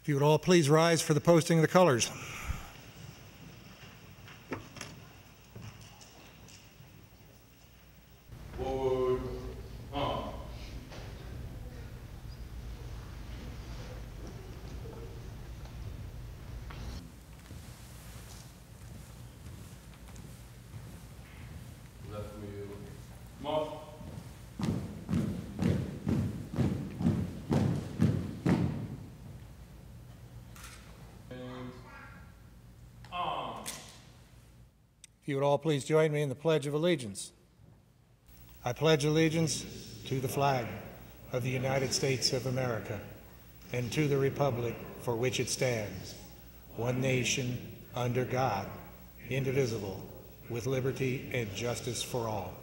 If you would all please rise for the posting of the colors. Forward, on. Left wheel, march. If you would all please join me in the Pledge of Allegiance. I pledge allegiance to the flag of the United States of America and to the republic for which it stands, one nation, under God, indivisible, with liberty and justice for all.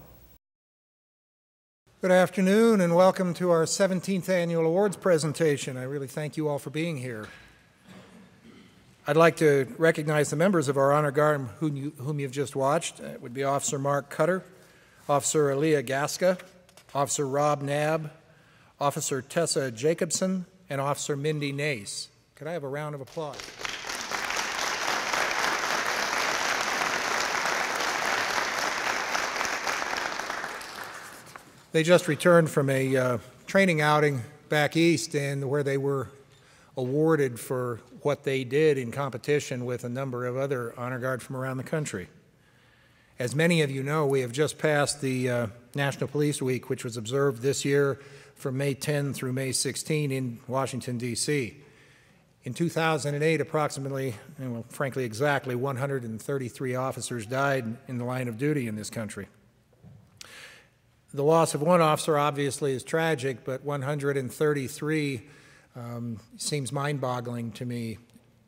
Good afternoon and welcome to our 17th annual awards presentation. I really thank you all for being here. I'd like to recognize the members of our honor guard whom you've just watched. It would be Officer Mark Cutter, Officer Aaliyah Gasca, Officer Rob Knabb, Officer Tessa Jacobson, and Officer Mindy Nace. Could I have a round of applause? They just returned from a training outing back east, and where they were awarded for what they did in competition with a number of other honor guard from around the country. As many of you know, we have just passed the National Police Week, which was observed this year from May 10 through May 16 in Washington, D.C. In 2008, approximately, well, frankly, exactly 133 officers died in the line of duty in this country. The loss of one officer obviously is tragic, but 133 seems mind-boggling to me,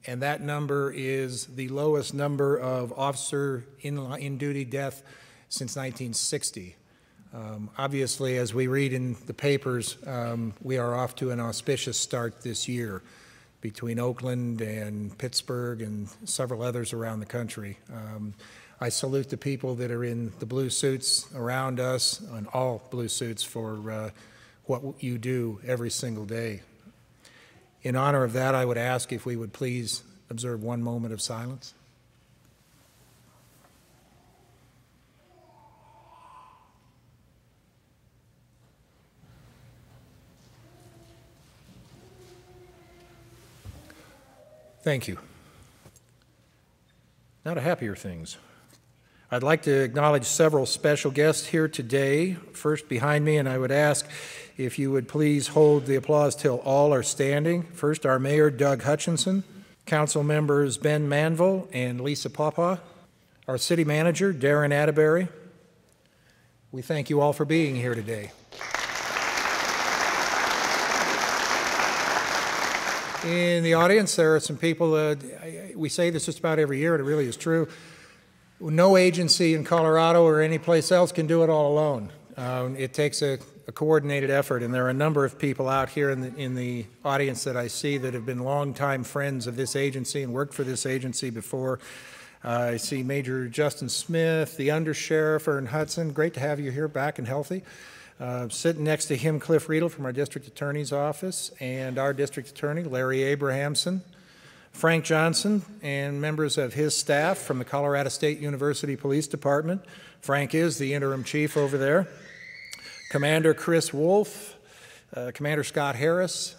and that number is the lowest number of officer in-duty death since 1960. Obviously, as we read in the papers, we are off to an auspicious start this year between Oakland and Pittsburgh and several others around the country. I salute the people that are in the blue suits around us, and all blue suits, for what you do every single day. In honor of that, I would ask if we would please observe one moment of silence. Thank you. Now to happier things. I'd like to acknowledge several special guests here today. First, behind me, and I would ask if you would please hold the applause till all are standing. First, our Mayor, Doug Hutchinson, Council members Ben Manville and Lisa Pawpaw, our City Manager, Darren Atterbury. We thank you all for being here today. In the audience, there are some people, we say this just about every year, and it really is true. No agency in Colorado or any place else can do it all alone. It takes a coordinated effort, and there are a number of people out here in the audience that I see that have been longtime friends of this agency and worked for this agency before. I see Major Justin Smith, the Undersheriff Ern Hudson. Great to have you here, back and healthy. Sitting next to him, Cliff Riedel from our District Attorney's Office, and our District Attorney, Larry Abrahamson. Frank Johnson and members of his staff from the Colorado State University Police Department. Frank is the interim chief over there. Commander Chris Wolf, Commander Scott Harris,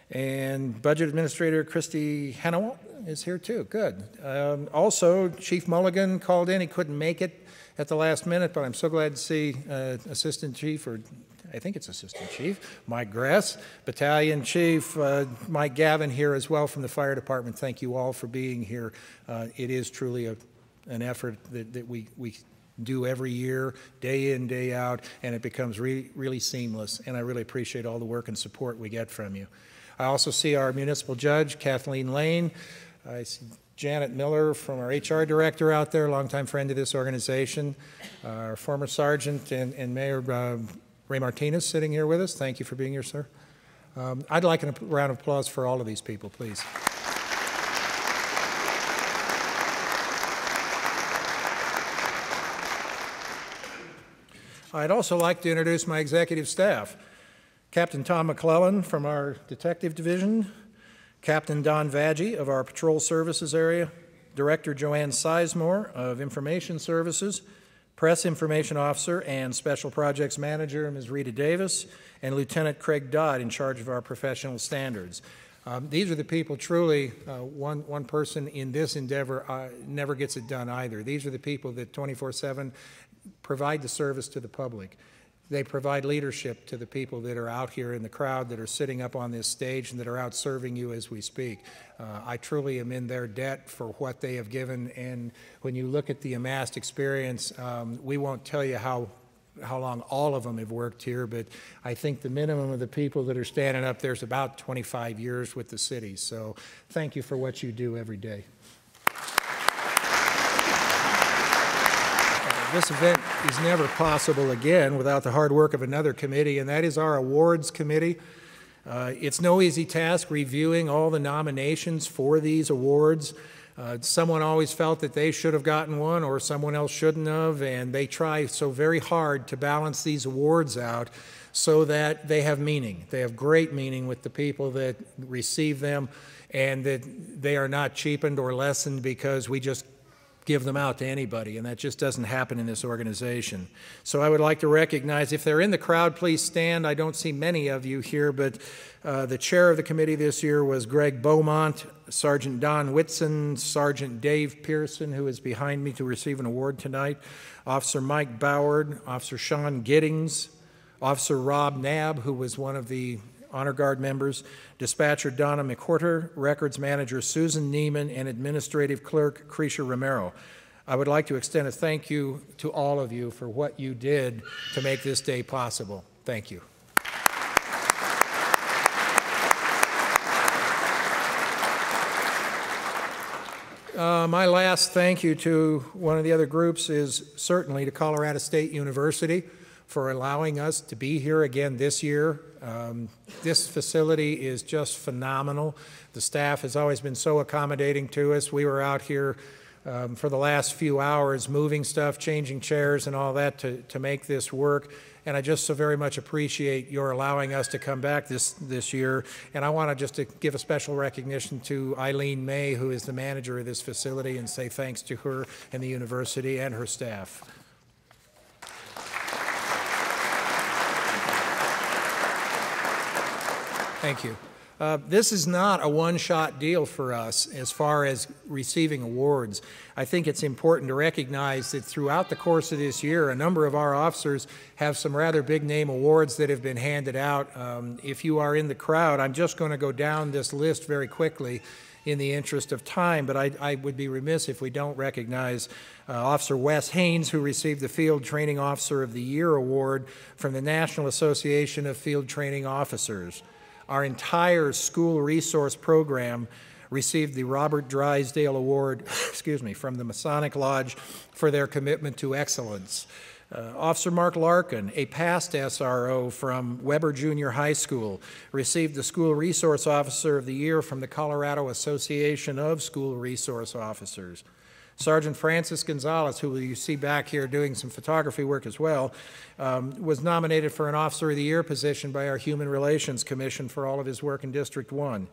and Budget Administrator Christy Hannawalt is here too. Good. Also, Chief Mulligan called in. He couldn't make it at the last minute, but I'm so glad to see Assistant Chief, or I think it's Assistant Chief, Mike Grass, Battalion Chief Mike Gavin here as well from the Fire Department. Thank you all for being here. It is truly an effort that we do every year, day in, day out, and it becomes really seamless, and I really appreciate all the work and support we get from you. I also see our municipal judge, Kathleen Lane. I see Janet Miller from our HR director out there, longtime friend of this organization. Our former sergeant and Mayor Ray Martinez sitting here with us. Thank you for being here, sir. I'd like a round of applause for all of these people, please. I'd also like to introduce my executive staff. Captain Tom McClellan from our Detective Division, Captain Don Vaggi of our Patrol Services area, Director Joanne Sizemore of Information Services, Press Information Officer and Special Projects Manager Ms. Rita Davis, and Lieutenant Craig Dodd in charge of our professional standards. These are the people truly, one person in this endeavor never gets it done either. These are the people that 24/7 provide the service to the public. They provide leadership to the people that are out here in the crowd, that are sitting up on this stage, and that are out serving you as we speak. I truly am in their debt for what they have given, and when you look at the amassed experience, we won't tell you how long all of them have worked here, but I think the minimum of the people that are standing up there is about 25 years with the city. So thank you for what you do every day. This event is never possible again without the hard work of another committee, and that is our awards committee. It's no easy task reviewing all the nominations for these awards. Someone always felt that they should have gotten one or someone else shouldn't have, and they try so very hard to balance these awards out so that they have meaning. They have great meaning with the people that receive them, and that they are not cheapened or lessened because we just give them out to anybody, and that just doesn't happen in this organization. So I would like to recognize, if they're in the crowd, please stand. I don't see many of you here, but the chair of the committee this year was Greg Beaumont, Sergeant Don Whitson, Sergeant Dave Pearson, who is behind me to receive an award tonight, Officer Mike Boward, Officer Sean Giddings, Officer Rob Knabb, who was one of the Honor Guard members, Dispatcher Donna McWhorter, Records Manager Susan Neiman, and Administrative Clerk Cretia Romero. I would like to extend a thank you to all of you for what you did to make this day possible. Thank you. My last thank you to one of the other groups is certainly to Colorado State University for allowing us to be here again this year. This facility is just phenomenal. The staff has always been so accommodating to us. We were out here for the last few hours moving stuff, changing chairs and all that to make this work. And I just so very much appreciate your allowing us to come back this year. And I want to give a special recognition to Eileen May, who is the manager of this facility, and say thanks to her and the university and her staff. Thank you. This is not a one-shot deal for us as far as receiving awards. I think it's important to recognize that throughout the course of this year, a number of our officers have some rather big-name awards that have been handed out. If you are in the crowd, I'm just going to go down this list very quickly in the interest of time, but I would be remiss if we don't recognize Officer Wes Haynes, who received the Field Training Officer of the Year Award from the National Association of Field Training Officers. Our entire school resource program received the Robert Drysdale Award from the Masonic Lodge for their commitment to excellence. Officer Mark Larkin, a past SRO from Weber Junior High School, received the School Resource Officer of the Year from the Colorado Association of School Resource Officers. Sergeant Francis Gonzalez, who you see back here doing some photography work as well, was nominated for an Officer of the Year position by our Human Relations Commission for all of his work in District 1.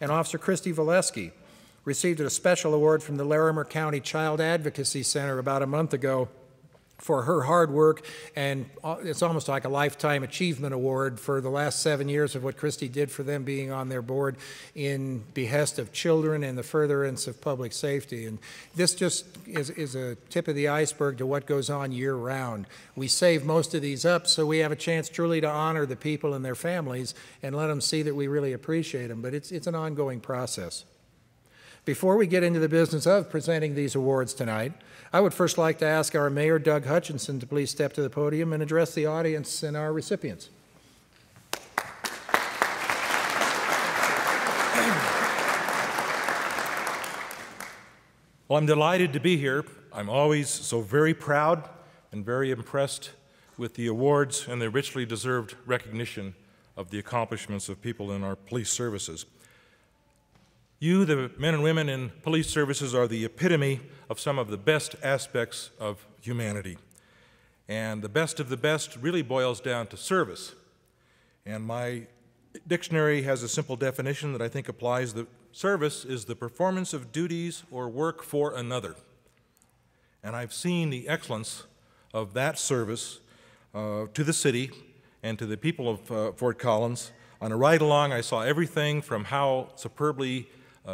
And Officer Christy Valesky received a special award from the Larimer County Child Advocacy Center about a month ago for her hard work, and it's almost like a Lifetime Achievement Award for the last 7 years of what Christy did for them being on their board in behest of children and the furtherance of public safety. And this just is a tip of the iceberg to what goes on year-round. We save most of these up so we have a chance truly to honor the people and their families and let them see that we really appreciate them, but it's an ongoing process. Before we get into the business of presenting these awards tonight, I would first like to ask our Mayor, Doug Hutchinson, to please step to the podium and address the audience and our recipients. Well, I'm delighted to be here. I'm always so very proud and very impressed with the awards and the richly deserved recognition of the accomplishments of people in our police services. You, the men and women in police services, are the epitome of some of the best aspects of humanity. And the best of the best really boils down to service. And my dictionary has a simple definition that I think applies. The service is the performance of duties or work for another. And I've seen the excellence of that service to the city and to the people of Fort Collins. On a ride along, I saw everything from how superbly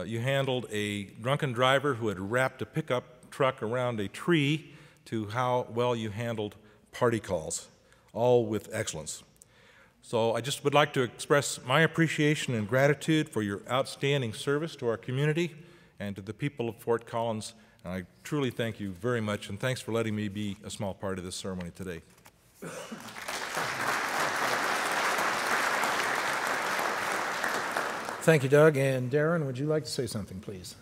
you handled a drunken driver who had wrapped a pickup truck around a tree to how well you handled party calls, all with excellence. So I just would like to express my appreciation and gratitude for your outstanding service to our community and to the people of Fort Collins. And I truly thank you very much, and thanks for letting me be a small part of this ceremony today. Thank you, Doug. And Darren, would you like to say something, please?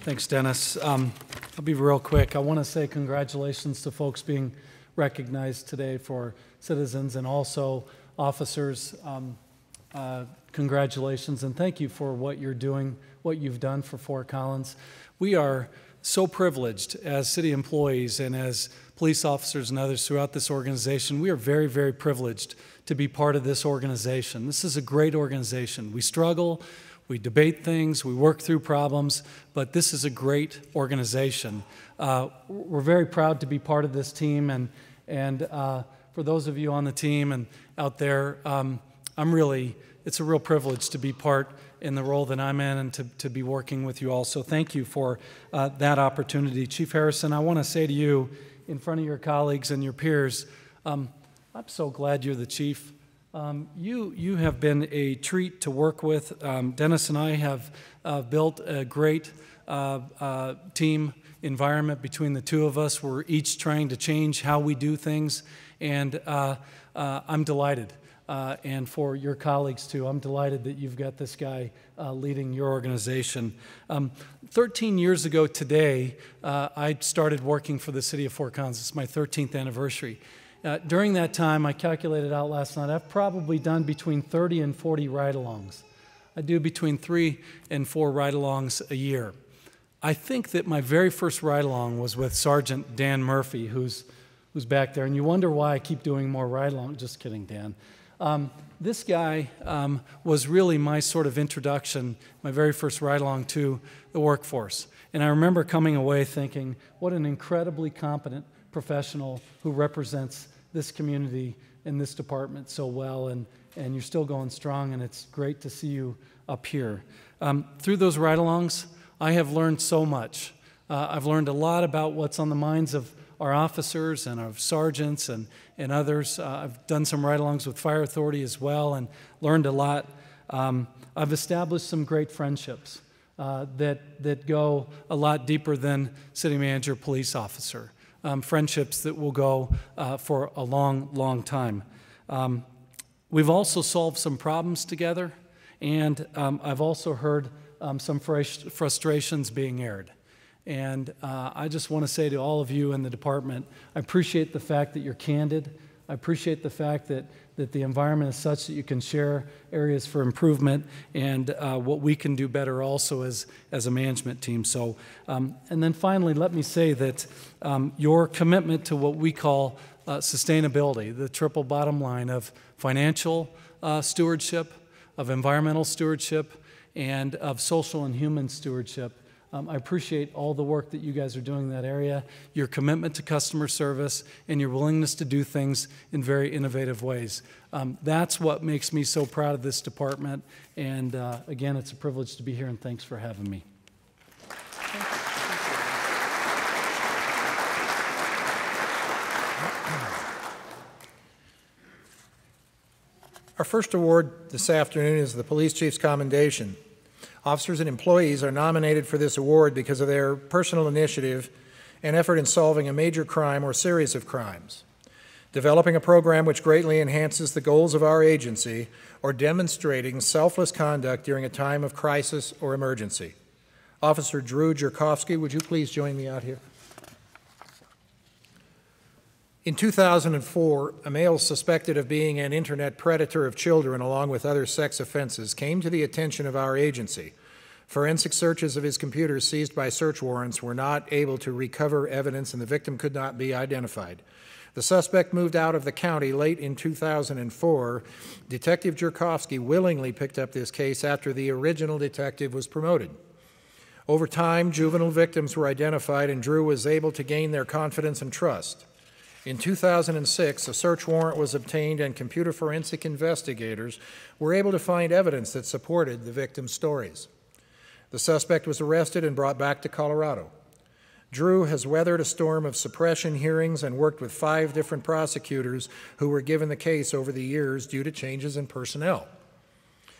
Thanks, Dennis. I'll be real quick. I want to say congratulations to folks being recognized today for citizens and also officers. Congratulations and thank you for what you're doing, what you've done for Fort Collins. We are so privileged as city employees and as police officers and others throughout this organization. We are very, very privileged to be part of this organization. This is a great organization. We struggle, we debate things, we work through problems, but this is a great organization. We're very proud to be part of this team, and for those of you on the team and out there, it's a real privilege to be part in the role that I'm in and to be working with you all. So thank you for that opportunity. Chief Harrison, I want to say to you, in front of your colleagues and your peers, I'm so glad you're the chief. You have been a treat to work with. Dennis and I have built a great team environment between the two of us. We're each trying to change how we do things, and I'm delighted. And for your colleagues too, I'm delighted that you've got this guy leading your organization. 13 years ago today, I started working for the city of Fort Collins. It's my 13th anniversary. During that time, I calculated out last night, I've probably done between 30 and 40 ride-alongs. I do between 3 and 4 ride-alongs a year. I think that my very first ride-along was with Sergeant Dan Murphy, who's back there. And you wonder why I keep doing more ride-alongs. Just kidding, Dan. This guy was really my sort of introduction, my very first ride-along to the workforce. And I remember coming away thinking, what an incredibly competent professional who represents this community and this department so well, and you're still going strong, and it's great to see you up here. Through those ride-alongs, I have learned so much. I've learned a lot about what's on the minds of our officers and our sergeants and others. I've done some ride-alongs with Fire Authority as well and learned a lot. I've established some great friendships that go a lot deeper than city manager, police officer. Friendships that will go for a long, long time. We've also solved some problems together, and I've also heard some frustrations being aired. And I just want to say to all of you in the department, I appreciate the fact that you're candid. I appreciate the fact that the environment is such that you can share areas for improvement and what we can do better also as a management team. So, and then finally, let me say that your commitment to what we call sustainability, the triple bottom line of financial stewardship, of environmental stewardship, and of social and human stewardship. I appreciate all the work that you guys are doing in that area, your commitment to customer service, and your willingness to do things in very innovative ways. That's what makes me so proud of this department. And again, it's a privilege to be here, and thanks for having me. Our first award this afternoon is the Police Chief's Commendation. Officers and employees are nominated for this award because of their personal initiative and effort in solving a major crime or series of crimes, developing a program which greatly enhances the goals of our agency, or demonstrating selfless conduct during a time of crisis or emergency. Officer Drew Jerkowski, would you please join me out here? In 2004, a male suspected of being an internet predator of children along with other sex offenses came to the attention of our agency. Forensic searches of his computer seized by search warrants were not able to recover evidence, and the victim could not be identified. The suspect moved out of the county late in 2004. Detective Jerkowski willingly picked up this case after the original detective was promoted. Over time, juvenile victims were identified, and Drew was able to gain their confidence and trust. In 2006, a search warrant was obtained, and computer forensic investigators were able to find evidence that supported the victims' stories. The suspect was arrested and brought back to Colorado. Drew has weathered a storm of suppression hearings and worked with 5 different prosecutors who were given the case over the years due to changes in personnel.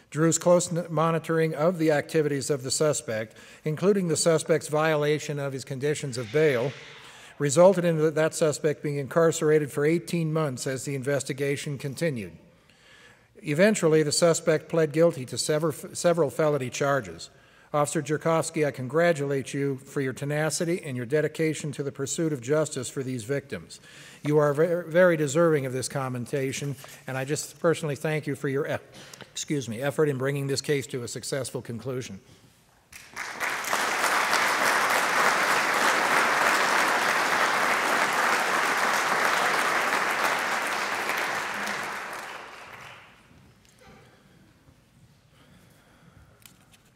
Drew's close monitoring of the activities of the suspect, including the suspect's violation of his conditions of bail, resulted in that suspect being incarcerated for 18 months as the investigation continued. Eventually, the suspect pled guilty to several felony charges. Officer Jerkowski, I congratulate you for your tenacity and your dedication to the pursuit of justice for these victims. You are very deserving of this commendation, and I just personally thank you for your effort in bringing this case to a successful conclusion.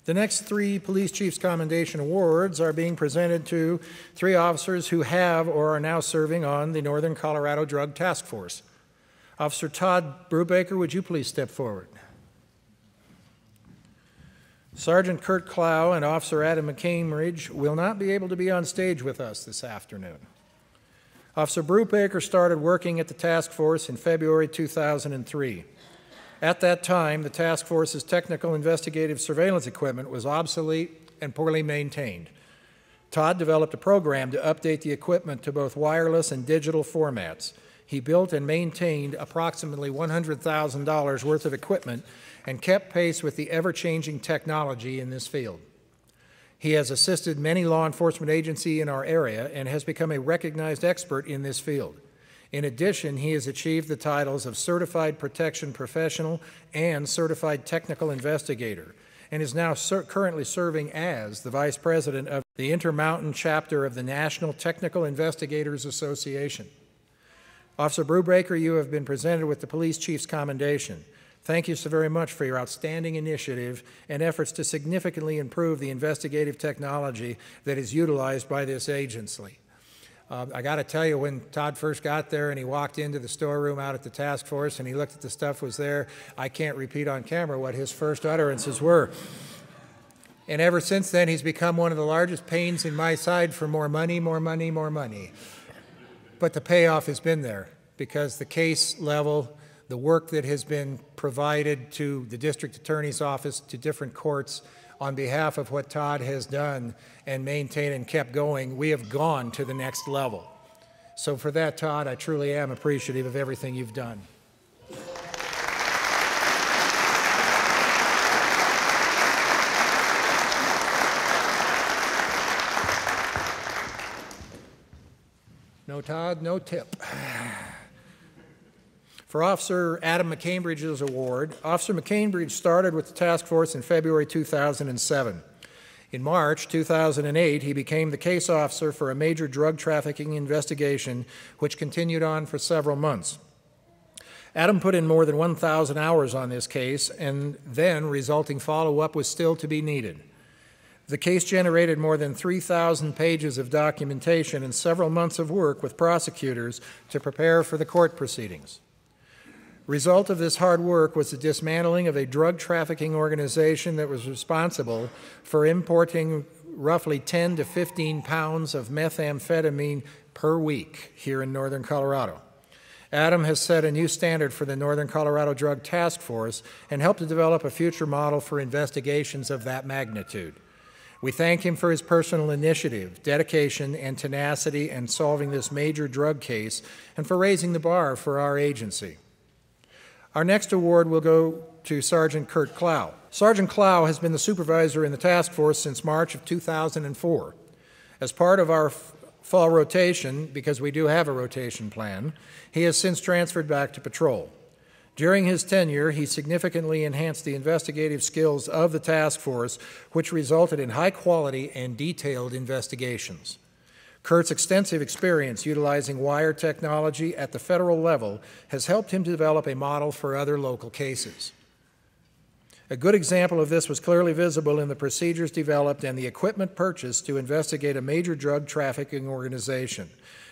The next 3 Police Chiefs Commendation Awards are being presented to 3 officers who have or are now serving on the Northern Colorado Drug Task Force. Officer Todd Brubaker, would you please step forward? Sergeant Kurt Clow and Officer Adam McCambridge will not be able to be on stage with us this afternoon. Officer Brubaker started working at the task force in February 2003. At that time, the task force's technical investigative surveillance equipment was obsolete and poorly maintained. Todd developed a program to update the equipment to both wireless and digital formats. He built and maintained approximately $100,000 worth of equipment and kept pace with the ever-changing technology in this field. He has assisted many law enforcement agencies in our area and has become a recognized expert in this field. In addition, he has achieved the titles of Certified Protection Professional and Certified Technical Investigator, and is now currently serving as the Vice President of the Intermountain Chapter of the National Technical Investigators Association. Officer Brubaker, you have been presented with the Police Chief's Commendation. Thank you so very much for your outstanding initiative and efforts to significantly improve the investigative technology that is utilized by this agency. I got to tell you, when Todd first got there and he walked into the storeroom out at the task force and he looked at the stuff was there, I can't repeat on camera what his first utterances were. And ever since then, he's become one of the largest pains in my side for more money, more money, more money. But the payoff has been there because the case level, the work that has been provided to the district attorney's office, to different courts, on behalf of what Todd has done and maintained and kept going, we have gone to the next level. So for that, Todd, I truly am appreciative of everything you've done. No Todd, no tip. For Officer Adam McCambridge's award, Officer McCambridge started with the task force in February 2007. In March 2008, he became the case officer for a major drug trafficking investigation, which continued on for several months. Adam put in more than 1,000 hours on this case, and then resulting follow-up was still to be needed. The case generated more than 3,000 pages of documentation and several months of work with prosecutors to prepare for the court proceedings. Result of this hard work was the dismantling of a drug trafficking organization that was responsible for importing roughly 10 to 15 pounds of methamphetamine per week here in northern Colorado. Adam has set a new standard for the Northern Colorado Drug Task Force and helped to develop a future model for investigations of that magnitude. We thank him for his personal initiative, dedication, and tenacity in solving this major drug case and for raising the bar for our agency. Our next award will go to Sergeant Kurt Clow. Sergeant Clow has been the supervisor in the task force since March of 2004. As part of our fall rotation, because we do have a rotation plan, he has since transferred back to patrol. During his tenure, he significantly enhanced the investigative skills of the task force, which resulted in high-quality and detailed investigations. Kurt's extensive experience utilizing wire technology at the federal level has helped him to develop a model for other local cases. A good example of this was clearly visible in the procedures developed and the equipment purchased to investigate a major drug trafficking organization.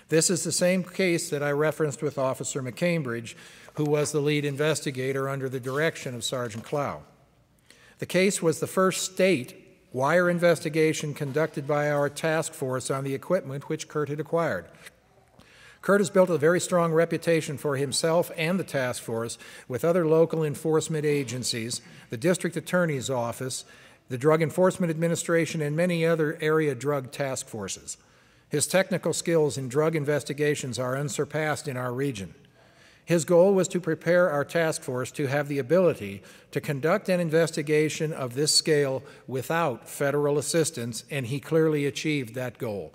This is the same case that I referenced with Officer McCambridge, who was the lead investigator under the direction of Sergeant Clow. The case was the first state wire investigation conducted by our task force on the equipment which Kurt had acquired. Kurt has built a very strong reputation for himself and the task force with other local enforcement agencies, the district attorney's office, the Drug Enforcement Administration, and many other area drug task forces. His technical skills in drug investigations are unsurpassed in our region. His goal was to prepare our task force to have the ability to conduct an investigation of this scale without federal assistance, and he clearly achieved that goal.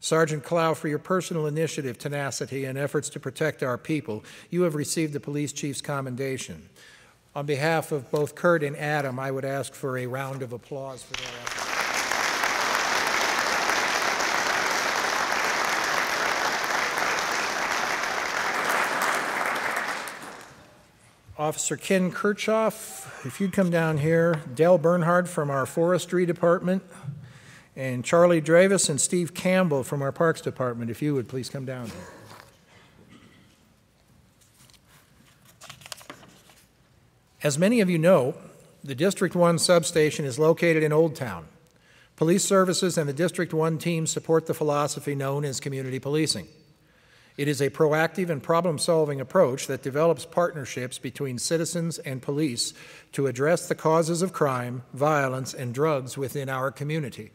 Sergeant Clow, for your personal initiative, tenacity, and efforts to protect our people, you have received the police chief's commendation. On behalf of both Kurt and Adam, I would ask for a round of applause for their efforts. Officer Ken Kirchhoff, if you'd come down here. Dell Bernhard from our Forestry Department, and Charlie Dravis and Steve Campbell from our Parks Department, if you would please come down here. As many of you know, the District 1 substation is located in Old Town. Police services and the District 1 team support the philosophy known as community policing. It is a proactive and problem-solving approach that develops partnerships between citizens and police to address the causes of crime, violence, and drugs within our community.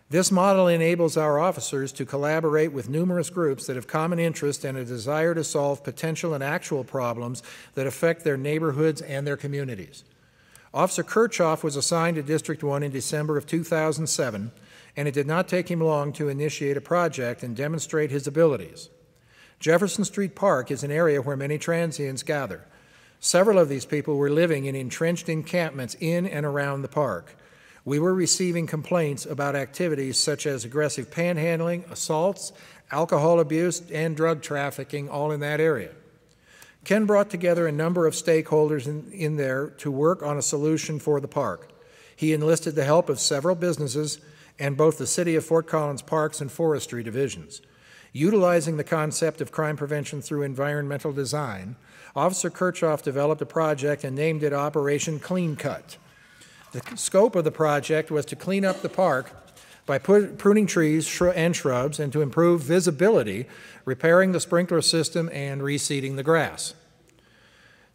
This model enables our officers to collaborate with numerous groups that have common interest and a desire to solve potential and actual problems that affect their neighborhoods and their communities. Officer Kirchhoff was assigned to District 1 in December of 2007, and it did not take him long to initiate a project and demonstrate his abilities. Jefferson Street Park is an area where many transients gather. Several of these people were living in entrenched encampments in and around the park. We were receiving complaints about activities such as aggressive panhandling, assaults, alcohol abuse, and drug trafficking, all in that area. Ken brought together a number of stakeholders in there to work on a solution for the park. He enlisted the help of several businesses and both the City of Fort Collins Parks and Forestry divisions. Utilizing the concept of crime prevention through environmental design, Officer Kirchhoff developed a project and named it Operation Clean Cut. The scope of the project was to clean up the park by pruning trees and shrubs and to improve visibility, repairing the sprinkler system, and reseeding the grass.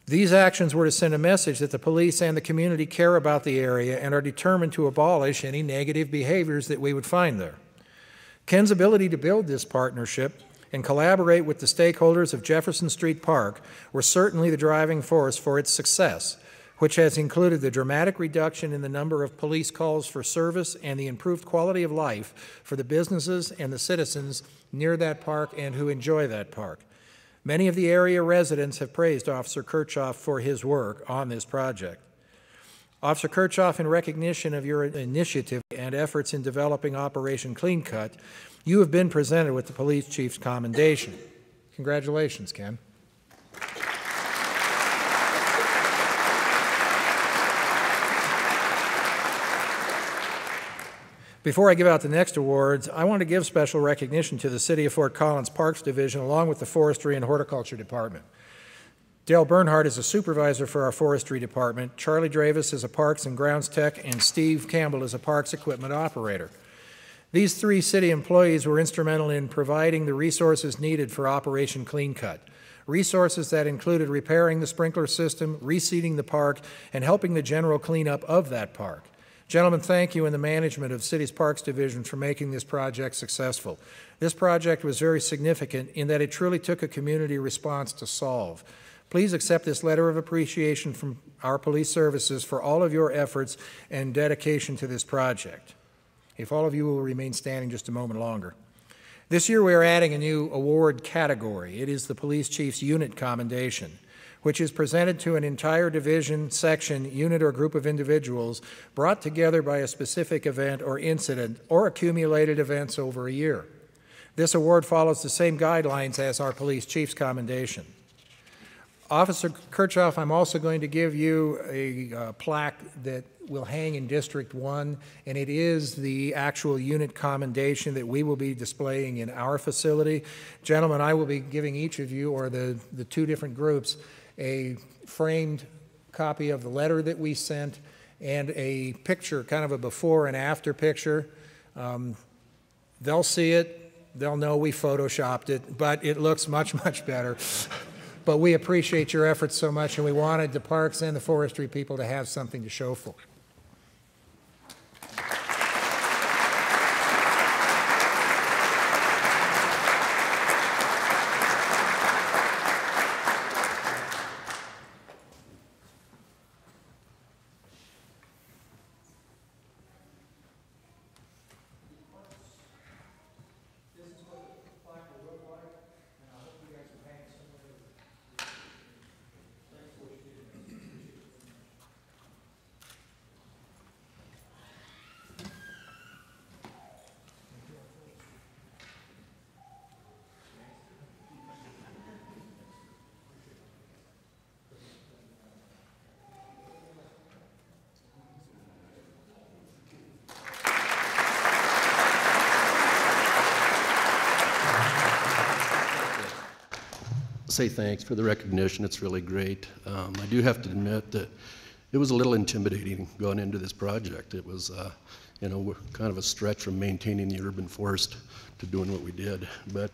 These actions were to send a message that the police and the community care about the area and are determined to abolish any negative behaviors that we would find there. Ken's ability to build this partnership and collaborate with the stakeholders of Jefferson Street Park were certainly the driving force for its success, which has included the dramatic reduction in the number of police calls for service and the improved quality of life for the businesses and the citizens near that park and who enjoy that park. Many of the area residents have praised Officer Kirchhoff for his work on this project. Officer Kirchhoff, in recognition of your initiative and efforts in developing Operation Clean Cut, you have been presented with the Police Chief's Commendation. Congratulations, Ken. Before I give out the next awards, I want to give special recognition to the City of Fort Collins Parks Division along with the Forestry and Horticulture Department. Dale Bernhardt is a supervisor for our Forestry Department, Charlie Dravis is a Parks and Grounds Tech, and Steve Campbell is a Parks Equipment Operator. These three city employees were instrumental in providing the resources needed for Operation Clean Cut, resources that included repairing the sprinkler system, reseeding the park, and helping the general cleanup of that park. Gentlemen, thank you and the management of City's Parks Division for making this project successful. This project was very significant in that it truly took a community response to solve. Please accept this letter of appreciation from our police services for all of your efforts and dedication to this project. If all of you will remain standing just a moment longer. This year we are adding a new award category. It is the Police Chief's Unit Commendation, which is presented to an entire division, section, unit, or group of individuals brought together by a specific event or incident or accumulated events over a year. This award follows the same guidelines as our police chief's commendation. Officer Kirchhoff, I'm also going to give you a plaque that will hang in District 1, and it is the actual unit commendation that we will be displaying in our facility. Gentlemen, I will be giving each of you, or the two different groups, a framed copy of the letter that we sent and a picture, kind of a before and after picture. They'll see it, they'll know we photoshopped it, but it looks much, much better. But we appreciate your efforts so much, and we wanted the parks and the forestry people to have something to show for. Say thanks for the recognition. It's really great. I do have to admit that it was a little intimidating going into this project. It was, you know, kind of a stretch from maintaining the urban forest to doing what we did. But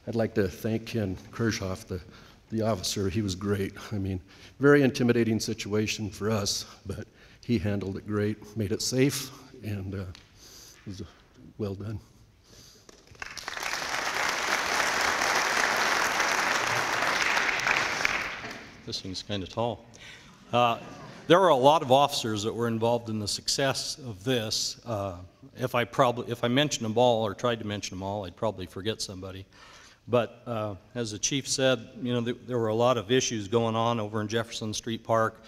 I'd like to thank Ken Kirchhoff, the officer. He was great. I mean, very intimidating situation for us, but he handled it great, made it safe, and it was well done. This thing's kind of tall. There were a lot of officers that were involved in the success of this. If I mentioned them all or tried to mention them all, I'd probably forget somebody. But as the chief said, you know, there were a lot of issues going on over in Jefferson Street Park,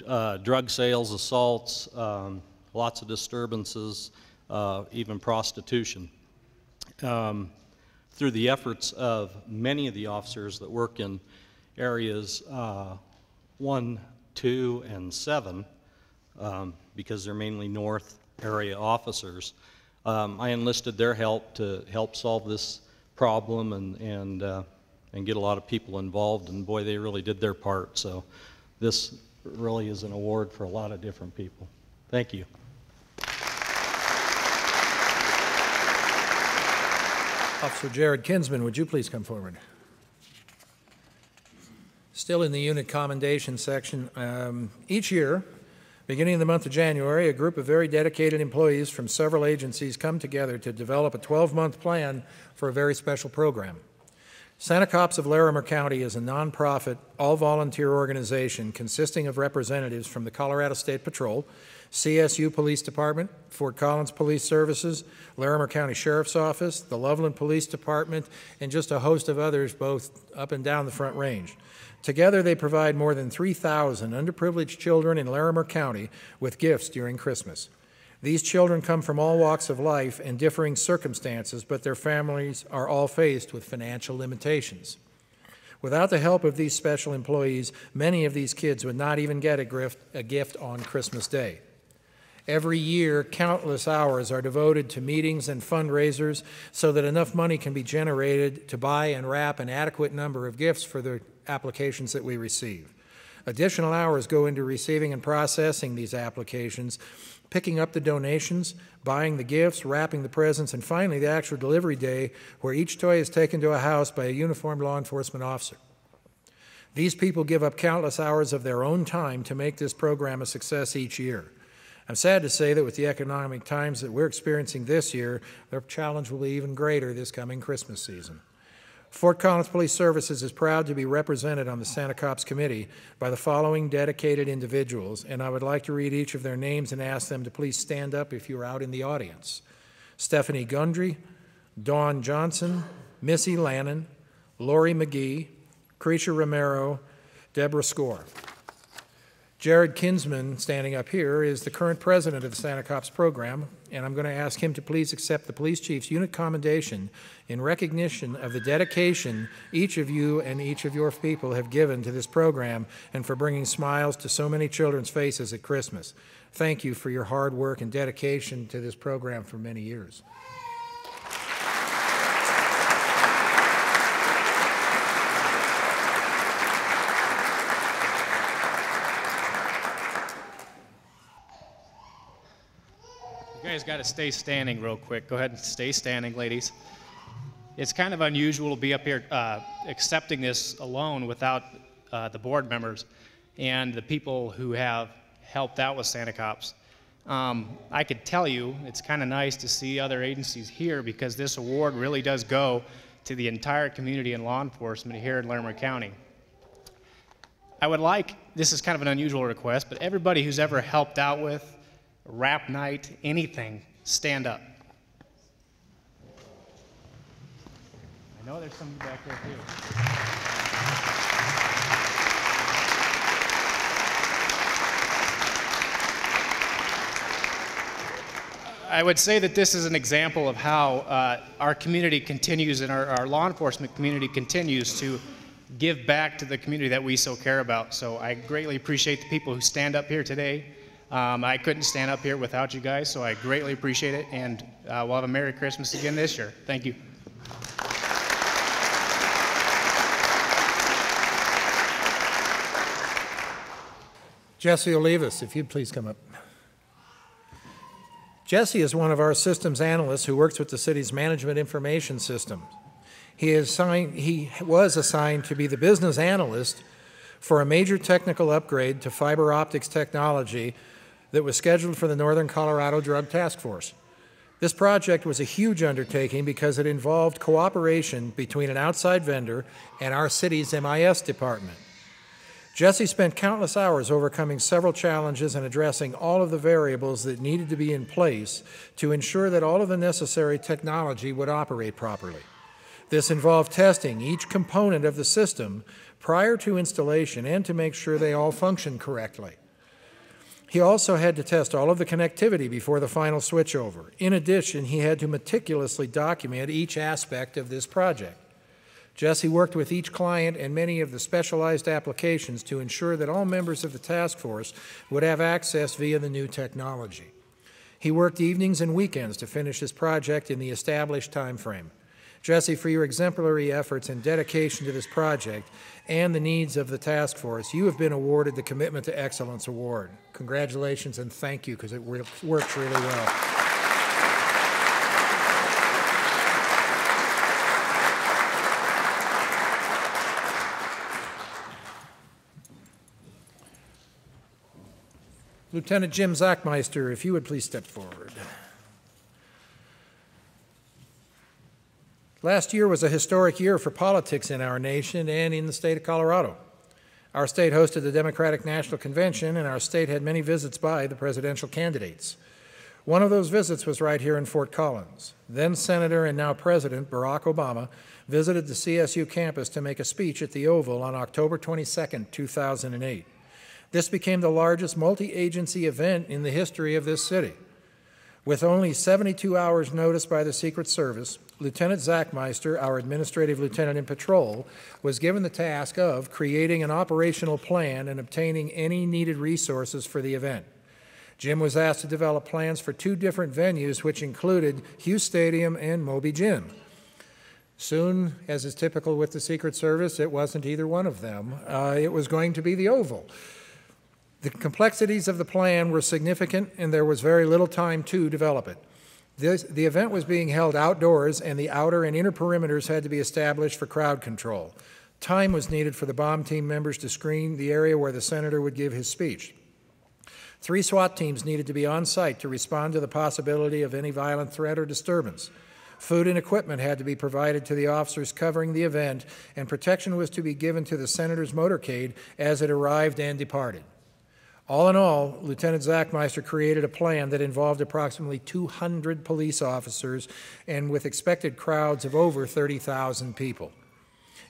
drug sales, assaults, lots of disturbances, even prostitution. Through the efforts of many of the officers that work in areas 1, 2, and 7, because they're mainly north area officers. I enlisted their help to help solve this problem and get a lot of people involved, and boy, they really did their part. So this really is an award for a lot of different people. Thank you. Officer Jared Kinsman, would you please come forward? Still in the unit commendation section, each year, beginning in the month of January, a group of very dedicated employees from several agencies come together to develop a 12-month plan for a very special program. Santa Cops of Larimer County is a nonprofit, all-volunteer organization consisting of representatives from the Colorado State Patrol, CSU Police Department, Fort Collins Police Services, Larimer County Sheriff's Office, the Loveland Police Department, and just a host of others both up and down the Front Range. Together, they provide more than 3,000 underprivileged children in Larimer County with gifts during Christmas. These children come from all walks of life and differing circumstances, but their families are all faced with financial limitations. Without the help of these special employees, many of these kids would not even get a gift on Christmas Day. Every year, countless hours are devoted to meetings and fundraisers so that enough money can be generated to buy and wrap an adequate number of gifts for the applications that we receive. Additional hours go into receiving and processing these applications, picking up the donations, buying the gifts, wrapping the presents, and finally the actual delivery day where each toy is taken to a house by a uniformed law enforcement officer. These people give up countless hours of their own time to make this program a success each year. I'm sad to say that with the economic times that we're experiencing this year, their challenge will be even greater this coming Christmas season. Fort Collins Police Services is proud to be represented on the Santa Cops Committee by the following dedicated individuals, and I would like to read each of their names and ask them to please stand up if you're out in the audience. Stephanie Gundry, Dawn Johnson, Missy Lannon, Lori McGee, Creature Romero, Deborah Score. Jared Kinsman, standing up here, is the current president of the Santa Cops program, and I'm going to ask him to please accept the police chief's unit commendation in recognition of the dedication each of you and each of your people have given to this program and for bringing smiles to so many children's faces at Christmas. Thank you for your hard work and dedication to this program for many years. You guys got to stay standing real quick. Go ahead and stay standing, ladies. It's kind of unusual to be up here accepting this alone without the board members and the people who have helped out with Santa Cops. I could tell you it's kind of nice to see other agencies here because this award really does go to the entire community and law enforcement here in Larimer County. I would like, this is kind of an unusual request, but everybody who's ever helped out with rap night, anything, stand up. I know there's somebody back there too. I would say that this is an example of how our community continues and our law enforcement community continues to give back to the community that we so care about. So I greatly appreciate the people who stand up here today. I couldn't stand up here without you guys, so I greatly appreciate it, and we'll have a Merry Christmas again this year. Thank you. Jesse Olivas, if you'd please come up. Jesse is one of our systems analysts who works with the city's management information system. He was assigned to be the business analyst for a major technical upgrade to fiber optics technology that was scheduled for the Northern Colorado Drug Task Force. This project was a huge undertaking because it involved cooperation between an outside vendor and our city's MIS department. Jesse spent countless hours overcoming several challenges and addressing all of the variables that needed to be in place to ensure that all of the necessary technology would operate properly. This involved testing each component of the system prior to installation and to make sure they all function correctly. He also had to test all of the connectivity before the final switchover. In addition, he had to meticulously document each aspect of this project. Jesse worked with each client and many of the specialized applications to ensure that all members of the task force would have access via the new technology. He worked evenings and weekends to finish his project in the established time frame. Jesse, for your exemplary efforts and dedication to this project and the needs of the task force, you have been awarded the Commitment to Excellence Award. Congratulations and thank you, because it works really well. Lieutenant Jim Zachmeister, if you would please step forward. Last year was a historic year for politics in our nation and in the state of Colorado. Our state hosted the Democratic National Convention, and our state had many visits by the presidential candidates. One of those visits was right here in Fort Collins. Then Senator and now President Barack Obama visited the CSU campus to make a speech at the Oval on October 22, 2008. This became the largest multi-agency event in the history of this city. With only 72 hours notice by the Secret Service, Lieutenant Zachmeister, our administrative lieutenant in patrol, was given the task of creating an operational plan and obtaining any needed resources for the event. Jim was asked to develop plans for 2 different venues, which included Hughes Stadium and Moby Gym. Soon, as is typical with the Secret Service, it wasn't either one of them. It was going to be the Oval. The complexities of the plan were significant, and there was very little time to develop it. The event was being held outdoors, and the outer and inner perimeters had to be established for crowd control. Time was needed for the bomb team members to screen the area where the senator would give his speech. 3 SWAT teams needed to be on site to respond to the possibility of any violent threat or disturbance. Food and equipment had to be provided to the officers covering the event, and protection was to be given to the senator's motorcade as it arrived and departed. All in all, Lieutenant Zachmeister created a plan that involved approximately 200 police officers and with expected crowds of over 30,000 people.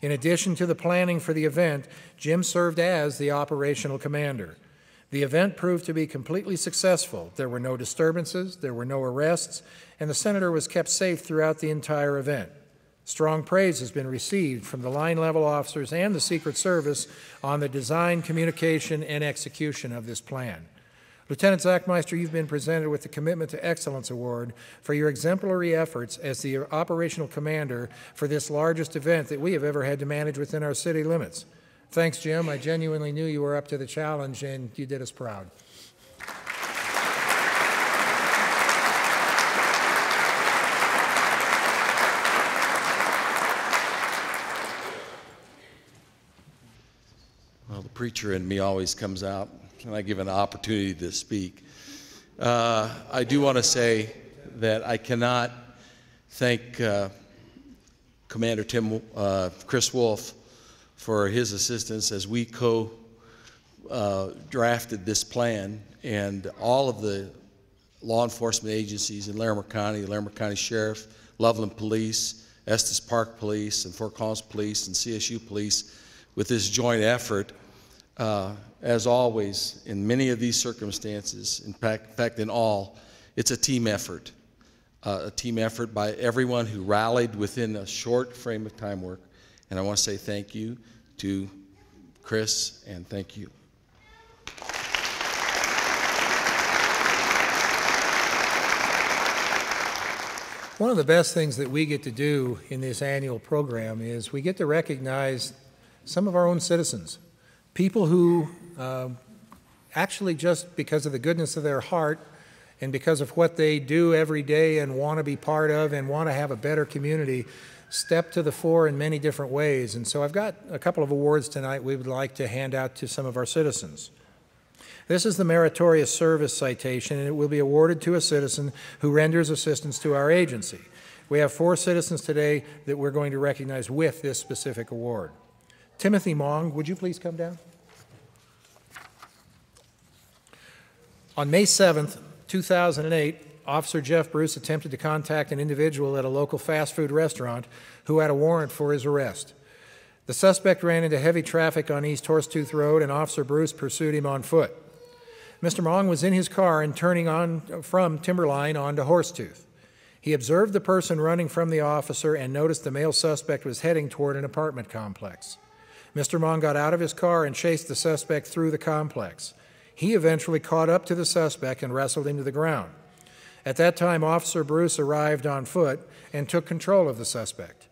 In addition to the planning for the event, Jim served as the operational commander. The event proved to be completely successful. There were no disturbances, there were no arrests, and the senator was kept safe throughout the entire event. Strong praise has been received from the line-level officers and the Secret Service on the design, communication, and execution of this plan. Lieutenant Zachmeister, you've been presented with the Commitment to Excellence Award for your exemplary efforts as the operational commander for this largest event that we have ever had to manage within our city limits. Thanks, Jim. I genuinely knew you were up to the challenge, and you did us proud. Well, the preacher in me always comes out when I give an opportunity to speak. I do want to say that I cannot thank Commander Chris Wolf for his assistance as we drafted this plan, and all of the law enforcement agencies in Larimer County, the Larimer County Sheriff, Loveland Police, Estes Park Police, and Fort Collins Police, and CSU Police, with this joint effort. As always, in many of these circumstances, in fact in all, it's a team effort by everyone who rallied within a short frame of time work. And I want to say thank you to Chris, and thank you. One of the best things that we get to do in this annual program is we get to recognize some of our own citizens, people who actually, just because of the goodness of their heart and because of what they do every day and want to be part of and want to have a better community, step to the fore in many different ways. And so I've got a couple of awards tonight we would like to hand out to some of our citizens. This is the Meritorious Service Citation, and it will be awarded to a citizen who renders assistance to our agency. We have 4 citizens today that we're going to recognize with this specific award. Timothy Mong, would you please come down? On May 7th, 2008, Officer Jeff Bruce attempted to contact an individual at a local fast food restaurant who had a warrant for his arrest. The suspect ran into heavy traffic on East Horsetooth Road, and Officer Bruce pursued him on foot. Mr. Mong was in his car and turning on from Timberline onto Horsetooth. He observed the person running from the officer and noticed the male suspect was heading toward an apartment complex. Mr. Mong got out of his car and chased the suspect through the complex. He eventually caught up to the suspect and wrestled him to the ground. At that time, Officer Bruce arrived on foot and took control of the suspect.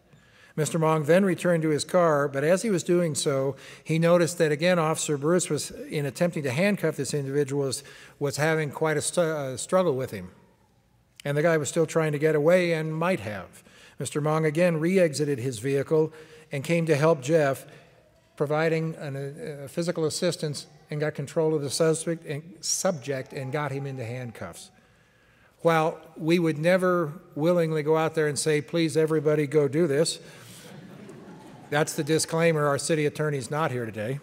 Mr. Mong then returned to his car, but as he was doing so, he noticed that again Officer Bruce was, in attempting to handcuff this individual, was having quite a struggle with him. And the guy was still trying to get away and might have. Mr. Mong again re-exited his vehicle and came to help Jeff, providing physical assistance, and got control of the subject and got him into handcuffs. While we would never willingly go out there and say, please everybody go do this, that's the disclaimer. Our city attorney's not here today.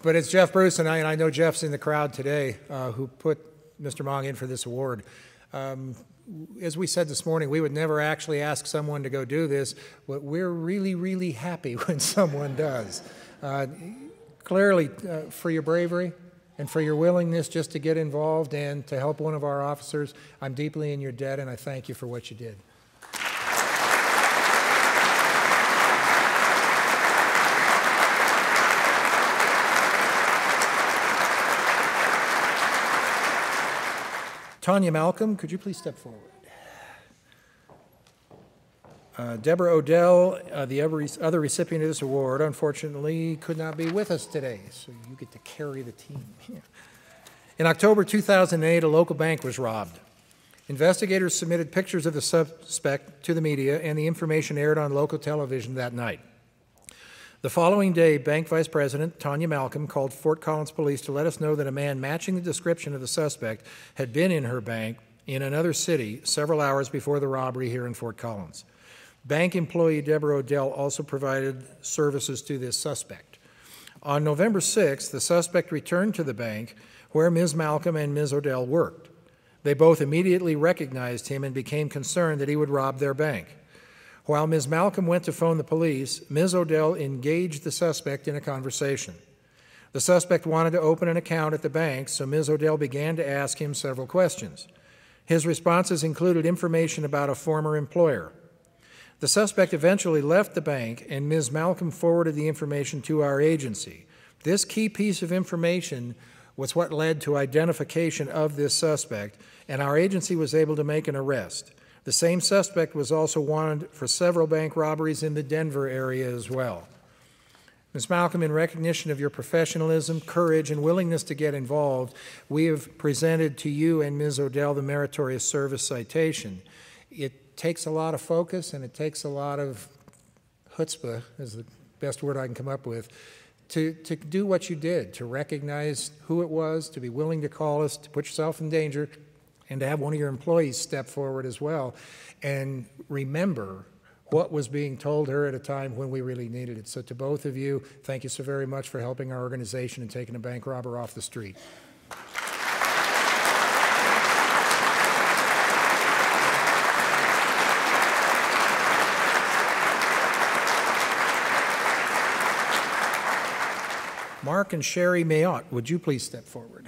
But it's Jeff Bruce and I know Jeff's in the crowd today, who put Mr. Mong in for this award. As we said this morning, we would never actually ask someone to go do this, but we're really, really happy when someone does. Clearly, for your bravery and for your willingness just to get involved and to help one of our officers, I'm deeply in your debt, and I thank you for what you did. Tanya Malcolm, could you please step forward? Deborah Odell, the other recipient of this award, unfortunately could not be with us today, so you get to carry the team here. In October 2008, a local bank was robbed. Investigators submitted pictures of the suspect to the media, and the information aired on local television that night. The following day, Bank Vice President Tanya Malcolm called Fort Collins Police to let us know that a man matching the description of the suspect had been in her bank in another city several hours before the robbery here in Fort Collins. Bank employee Deborah Odell also provided services to this suspect. On November 6th, the suspect returned to the bank where Ms. Malcolm and Ms. Odell worked. They both immediately recognized him and became concerned that he would rob their bank. While Ms. Malcolm went to phone the police, Ms. Odell engaged the suspect in a conversation. The suspect wanted to open an account at the bank, so Ms. Odell began to ask him several questions. His responses included information about a former employer. The suspect eventually left the bank, and Ms. Malcolm forwarded the information to our agency. This key piece of information was what led to identification of this suspect, and our agency was able to make an arrest. The same suspect was also wanted for several bank robberies in the Denver area as well. Ms. Malcolm, in recognition of your professionalism, courage, and willingness to get involved, we have presented to you and Ms. Odell the Meritorious Service Citation. It takes a lot of focus and it takes a lot of chutzpah, is the best word I can come up with, to do what you did, to recognize who it was, to be willing to call us, to put yourself in danger, and to have one of your employees step forward as well and remember what was being told her at a time when we really needed it. So to both of you, thank you so very much for helping our organization and taking a bank robber off the street. Mark and Sherry Mayotte, would you please step forward?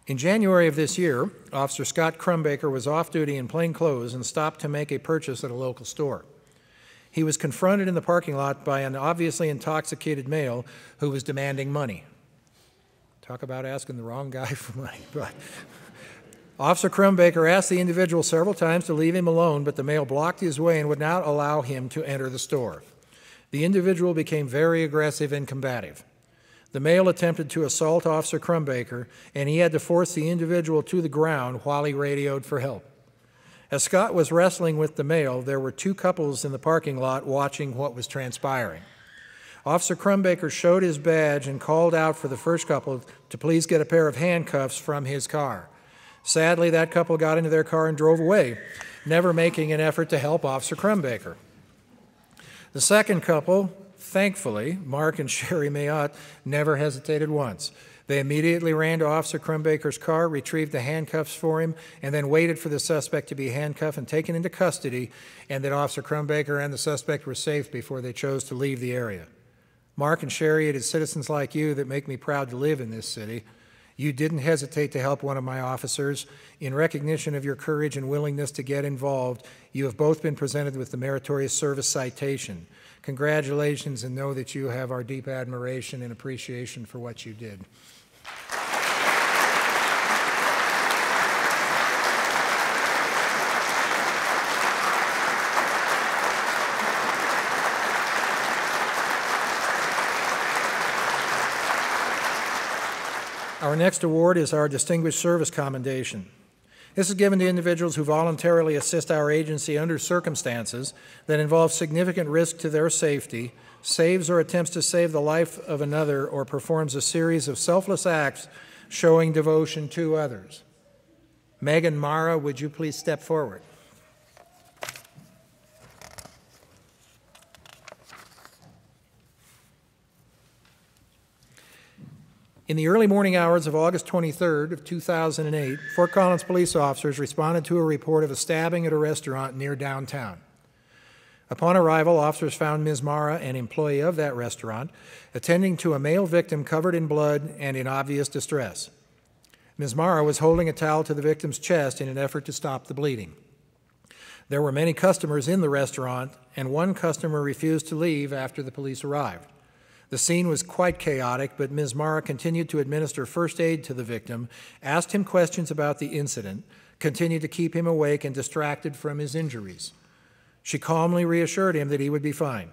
In January of this year, Officer Scott Crumbaker was off duty in plain clothes and stopped to make a purchase at a local store. He was confronted in the parking lot by an obviously intoxicated male who was demanding money. Talk about asking the wrong guy for money. But Officer Crumbaker asked the individual several times to leave him alone, but the male blocked his way and would not allow him to enter the store. The individual became very aggressive and combative. The male attempted to assault Officer Crumbaker, and he had to force the individual to the ground while he radioed for help. As Scott was wrestling with the male, there were two couples in the parking lot watching what was transpiring. Officer Crumbaker showed his badge and called out for the first couple to please get a pair of handcuffs from his car. Sadly, that couple got into their car and drove away, never making an effort to help Officer Crumbaker. The second couple, thankfully, Mark and Sherry Mayotte, never hesitated once. They immediately ran to Officer Crumbaker's car, retrieved the handcuffs for him, and then waited for the suspect to be handcuffed and taken into custody, and that Officer Crumbaker and the suspect were safe before they chose to leave the area. Mark and Sherry, it is citizens like you that make me proud to live in this city. You didn't hesitate to help one of my officers. In recognition of your courage and willingness to get involved, you have both been presented with the Meritorious Service Citation. Congratulations, and know that you have our deep admiration and appreciation for what you did. Our next award is our Distinguished Service Commendation. This is given to individuals who voluntarily assist our agency under circumstances that involve significant risk to their safety, saves or attempts to save the life of another, or performs a series of selfless acts showing devotion to others. Megan Mara, would you please step forward? In the early morning hours of August 23rd of 2008, Fort Collins police officers responded to a report of a stabbing at a restaurant near downtown. Upon arrival, officers found Ms. Mara, an employee of that restaurant, attending to a male victim covered in blood and in obvious distress. Ms. Mara was holding a towel to the victim's chest in an effort to stop the bleeding. There were many customers in the restaurant, and one customer refused to leave after the police arrived. The scene was quite chaotic, but Ms. Mara continued to administer first aid to the victim, asked him questions about the incident, continued to keep him awake and distracted from his injuries. She calmly reassured him that he would be fine.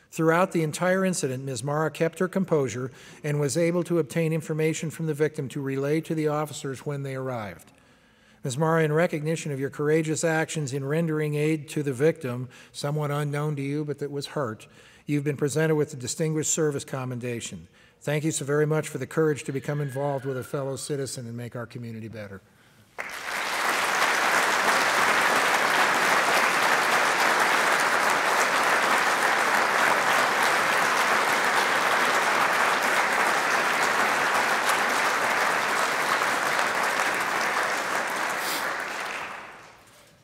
Throughout the entire incident, Ms. Mara kept her composure and was able to obtain information from the victim to relay to the officers when they arrived. Ms. Mara, in recognition of your courageous actions in rendering aid to the victim, someone unknown to you but that was hurt, you've been presented with the Distinguished Service Commendation. Thank you so very much for the courage to become involved with a fellow citizen and make our community better.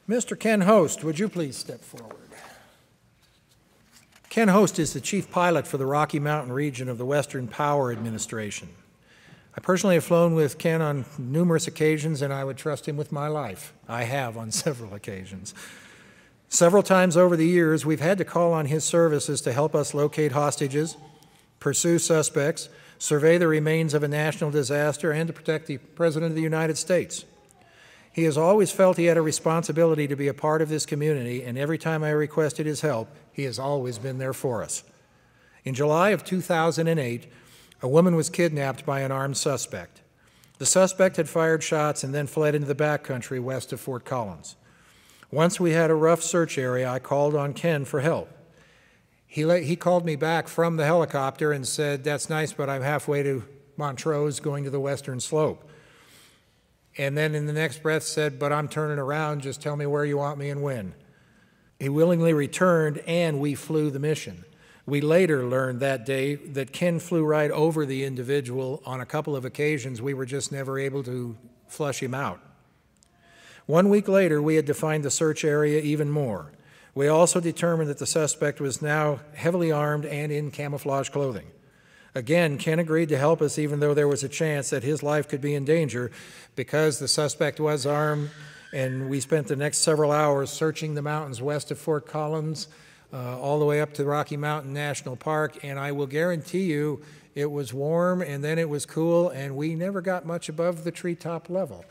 Mr. Ken Host, would you please step forward? Ken Host is the chief pilot for the Rocky Mountain region of the Western Power Administration. I personally have flown with Ken on numerous occasions, and I would trust him with my life. I have on several occasions. Several times over the years, we've had to call on his services to help us locate hostages, pursue suspects, survey the remains of a national disaster, and to protect the President of the United States. He has always felt he had a responsibility to be a part of this community, and every time I requested his help, he has always been there for us. In July of 2008, a woman was kidnapped by an armed suspect. The suspect had fired shots and then fled into the backcountry west of Fort Collins. Once we had a rough search area, I called on Ken for help. He called me back from the helicopter and said, "That's nice, but I'm halfway to Montrose going to the western slope." And then in the next breath said, "But I'm turning around, just tell me where you want me and when." He willingly returned, and we flew the mission. We later learned that day that Ken flew right over the individual on a couple of occasions. We were just never able to flush him out. 1 week later, we had defined the search area even more. We also determined that the suspect was now heavily armed and in camouflage clothing. Again, Ken agreed to help us even though there was a chance that his life could be in danger because the suspect was armed, and we spent the next several hours searching the mountains west of Fort Collins, all the way up to Rocky Mountain National Park, and I will guarantee you it was warm and then it was cool, and we never got much above the treetop level.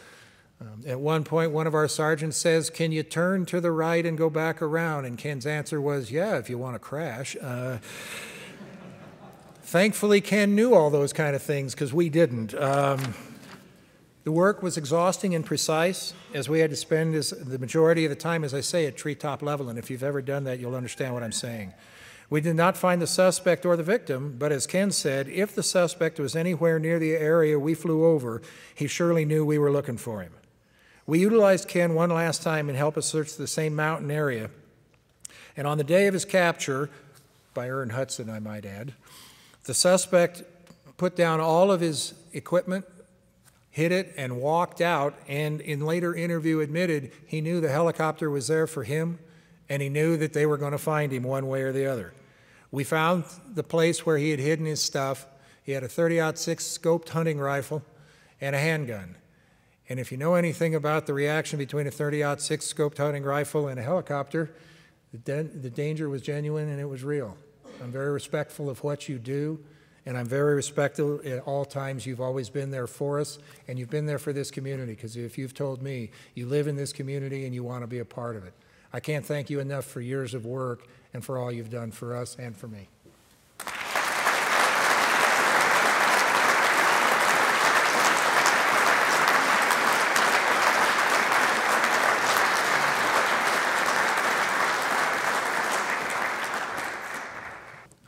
At one point, one of our sergeants says, "Can you turn to the right and go back around?" And Ken's answer was, "Yeah, if you want to crash." Thankfully, Ken knew all those kind of things because we didn't. The work was exhausting and precise, as we had to spend the majority of the time, as I say, at treetop level, and if you've ever done that, you'll understand what I'm saying. We did not find the suspect or the victim, but as Ken said, if the suspect was anywhere near the area we flew over, he surely knew we were looking for him. We utilized Ken one last time and helped us search the same mountain area, and on the day of his capture, by Ern Hudson, I might add, the suspect put down all of his equipment, hid it, and walked out, and in later interview admitted he knew the helicopter was there for him, and he knew that they were going to find him one way or the other. We found the place where he had hidden his stuff. He had a .30-06 scoped hunting rifle and a handgun. And if you know anything about the reaction between a .30-06 scoped hunting rifle and a helicopter, the danger was genuine and it was real. I'm very respectful of what you do, and I'm very respectful at all times. You've always been there for us, and you've been there for this community, because if you've told me you live in this community and you want to be a part of it. I can't thank you enough for years of work and for all you've done for us and for me.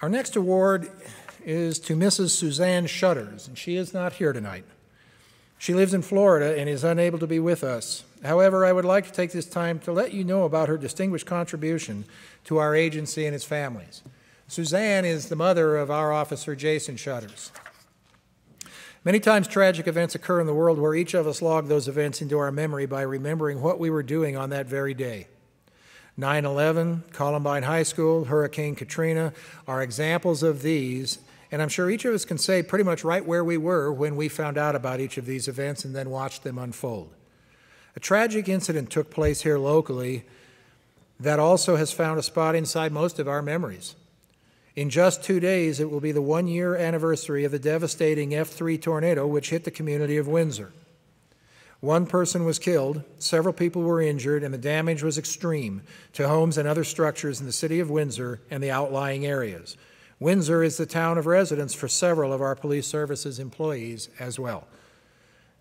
Our next award is to Mrs. Suzanne Shutters, and she is not here tonight. She lives in Florida and is unable to be with us. However, I would like to take this time to let you know about her distinguished contribution to our agency and its families. Suzanne is the mother of our officer, Jason Shutters. Many times tragic events occur in the world where each of us log those events into our memory by remembering what we were doing on that very day. 9/11, Columbine High School, Hurricane Katrina are examples of these, and I'm sure each of us can say pretty much right where we were when we found out about each of these events and then watched them unfold. A tragic incident took place here locally that also has found a spot inside most of our memories. In just 2 days, it will be the 1-year anniversary of the devastating F3 tornado which hit the community of Windsor. 1 person was killed, several people were injured, and the damage was extreme to homes and other structures in the city of Windsor and the outlying areas. Windsor is the town of residence for several of our police services employees as well.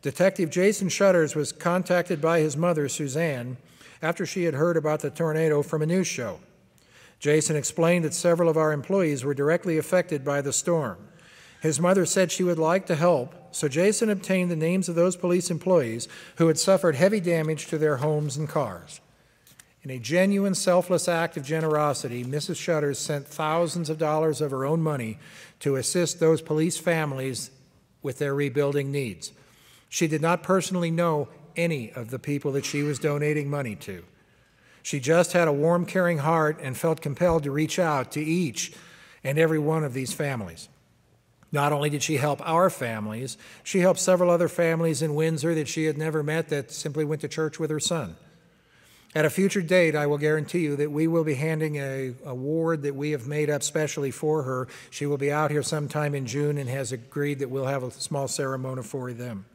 Detective Jason Shutters was contacted by his mother, Suzanne, after she had heard about the tornado from a news show. Jason explained that several of our employees were directly affected by the storm. His mother said she would like to help, so Jason obtained the names of those police employees who had suffered heavy damage to their homes and cars. In a genuine, selfless act of generosity, Mrs. Shutters sent thousands of dollars of her own money to assist those police families with their rebuilding needs. She did not personally know any of the people that she was donating money to. She just had a warm, caring heart and felt compelled to reach out to each and every one of these families. Not only did she help our families, she helped several other families in Windsor that she had never met that simply went to church with her son. At a future date, I will guarantee you that we will be handing an award that we have made up specially for her. She will be out here sometime in June and has agreed that we'll have a small ceremony for them.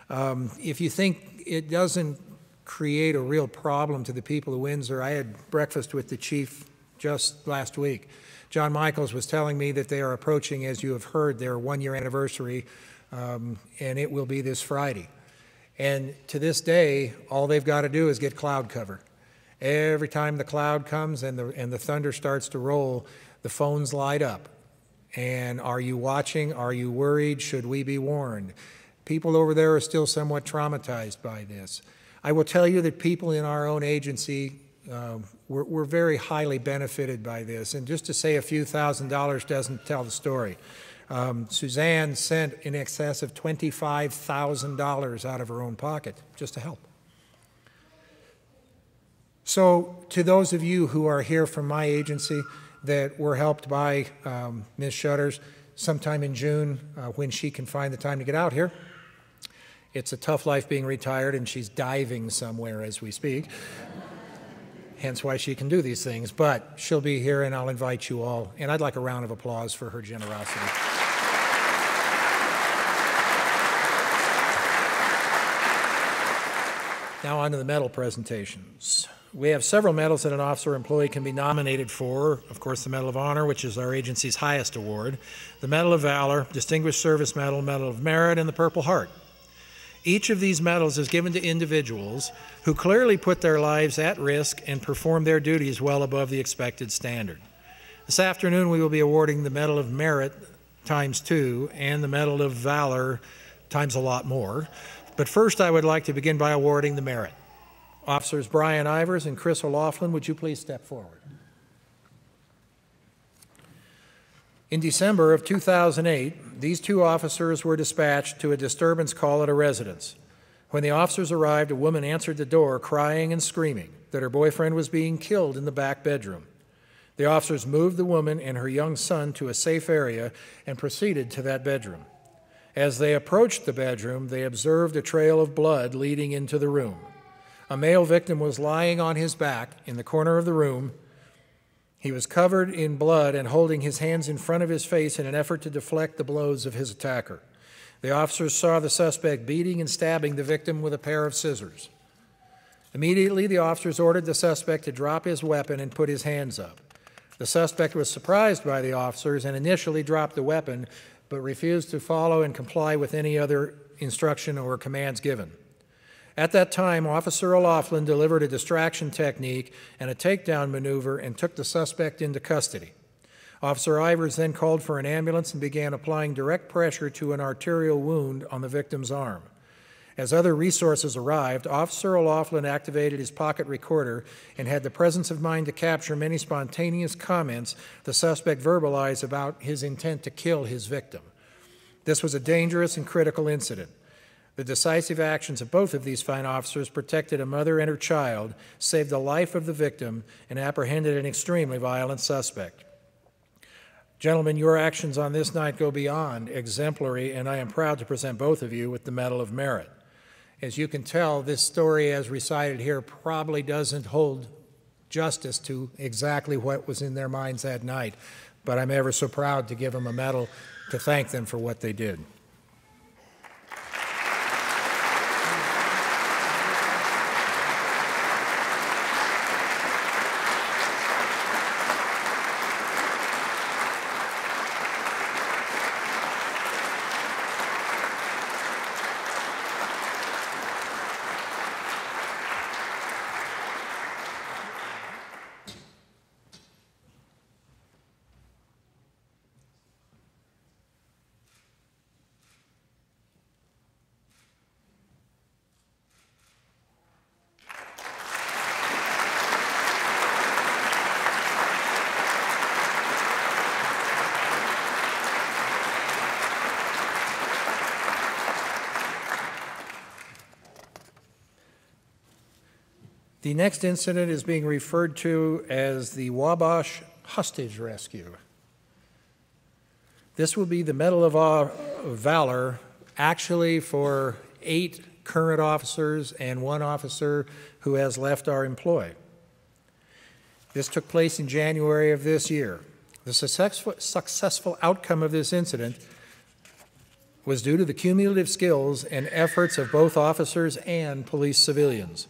If you think it doesn't create a real problem to the people of Windsor, I had breakfast with the chief just last week. John Michaels was telling me that they are approaching, as you have heard, their one-year anniversary, and it will be this Friday. And to this day, all they've got to do is get cloud cover. Every time the cloud comes and the thunder starts to roll, the phones light up. And are you watching? Are you worried? Should we be warned? People over there are still somewhat traumatized by this. I will tell you that people in our own agency, we're very highly benefited by this. And just to say a few $1,000s doesn't tell the story. Suzanne sent in excess of $25,000 out of her own pocket just to help. So to those of you who are here from my agency that were helped by Ms. Shutters sometime in June when she can find the time to get out here, it's a tough life being retired, and she's diving somewhere as we speak. Hence why she can do these things. But she'll be here, and I'll invite you all. And I'd like a round of applause for her generosity. Now on to the medal presentations. We have several medals that an officer or employee can be nominated for. Of course, the Medal of Honor, which is our agency's highest award, the Medal of Valor, Distinguished Service Medal, Medal of Merit, and the Purple Heart. Each of these medals is given to individuals who clearly put their lives at risk and perform their duties well above the expected standard. This afternoon, we will be awarding the Medal of Merit ×2 and the Medal of Valor times a lot more. But first, I would like to begin by awarding the Merit. Officers Brian Ivers and Chris O'Laughlin, would you please step forward? In December of 2008, these two officers were dispatched to a disturbance call at a residence. When the officers arrived, a woman answered the door crying and screaming that her boyfriend was being killed in the back bedroom. The officers moved the woman and her young son to a safe area and proceeded to that bedroom. As they approached the bedroom, they observed a trail of blood leading into the room. A male victim was lying on his back in the corner of the room. He was covered in blood and holding his hands in front of his face in an effort to deflect the blows of his attacker. The officers saw the suspect beating and stabbing the victim with a pair of scissors. Immediately, the officers ordered the suspect to drop his weapon and put his hands up. The suspect was surprised by the officers and initially dropped the weapon, but refused to follow and comply with any other instruction or commands given. At that time, Officer O'Laughlin delivered a distraction technique and a takedown maneuver and took the suspect into custody. Officer Ivers then called for an ambulance and began applying direct pressure to an arterial wound on the victim's arm. As other resources arrived, Officer O'Laughlin activated his pocket recorder and had the presence of mind to capture many spontaneous comments the suspect verbalized about his intent to kill his victim. This was a dangerous and critical incident. The decisive actions of both of these fine officers protected a mother and her child, saved the life of the victim, and apprehended an extremely violent suspect. Gentlemen, your actions on this night go beyond exemplary, and I am proud to present both of you with the Medal of Merit. As you can tell, this story as recited here probably doesn't hold justice to exactly what was in their minds that night, but I'm ever so proud to give them a medal to thank them for what they did. The next incident is being referred to as the Wabash hostage rescue. This will be the Medal of Valor, actually for 8 current officers and 1 officer who has left our employ. This took place in January of this year. The successful outcome of this incident was due to the cumulative skills and efforts of both officers and police civilians.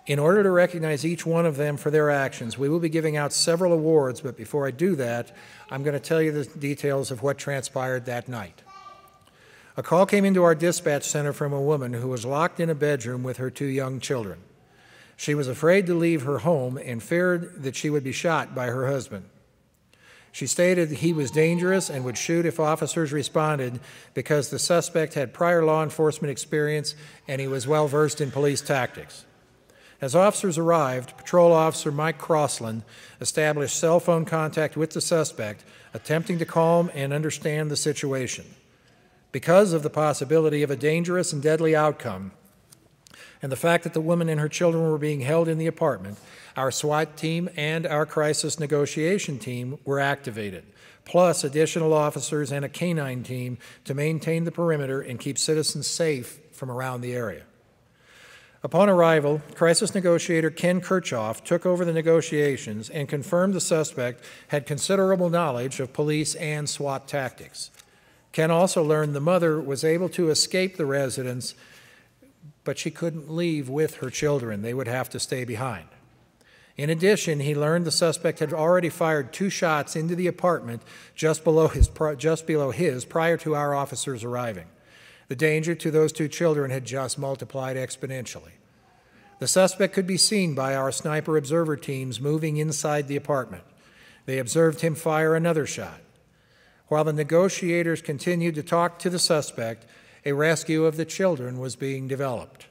In order to recognize each one of them for their actions, we will be giving out several awards, but before I do that, I'm going to tell you the details of what transpired that night. A call came into our dispatch center from a woman who was locked in a bedroom with her 2 young children. She was afraid to leave her home and feared that she would be shot by her husband. She stated that he was dangerous and would shoot if officers responded because the suspect had prior law enforcement experience and he was well versed in police tactics. As officers arrived, Patrol Officer Mike Crossland established cell phone contact with the suspect, attempting to calm and understand the situation. Because of the possibility of a dangerous and deadly outcome, and the fact that the woman and her children were being held in the apartment, our SWAT team and our crisis negotiation team were activated, plus additional officers and a canine team to maintain the perimeter and keep citizens safe from around the area. Upon arrival, crisis negotiator Ken Kirchhoff took over the negotiations and confirmed the suspect had considerable knowledge of police and SWAT tactics. Ken also learned the mother was able to escape the residence, but she couldn't leave with her children. They would have to stay behind. In addition, he learned the suspect had already fired 2 shots into the apartment just below his prior to our officers arriving. The danger to those 2 children had just multiplied exponentially. The suspect could be seen by our sniper observer teams moving inside the apartment. They observed him fire another shot. While the negotiators continued to talk to the suspect, a rescue of the children was being developed.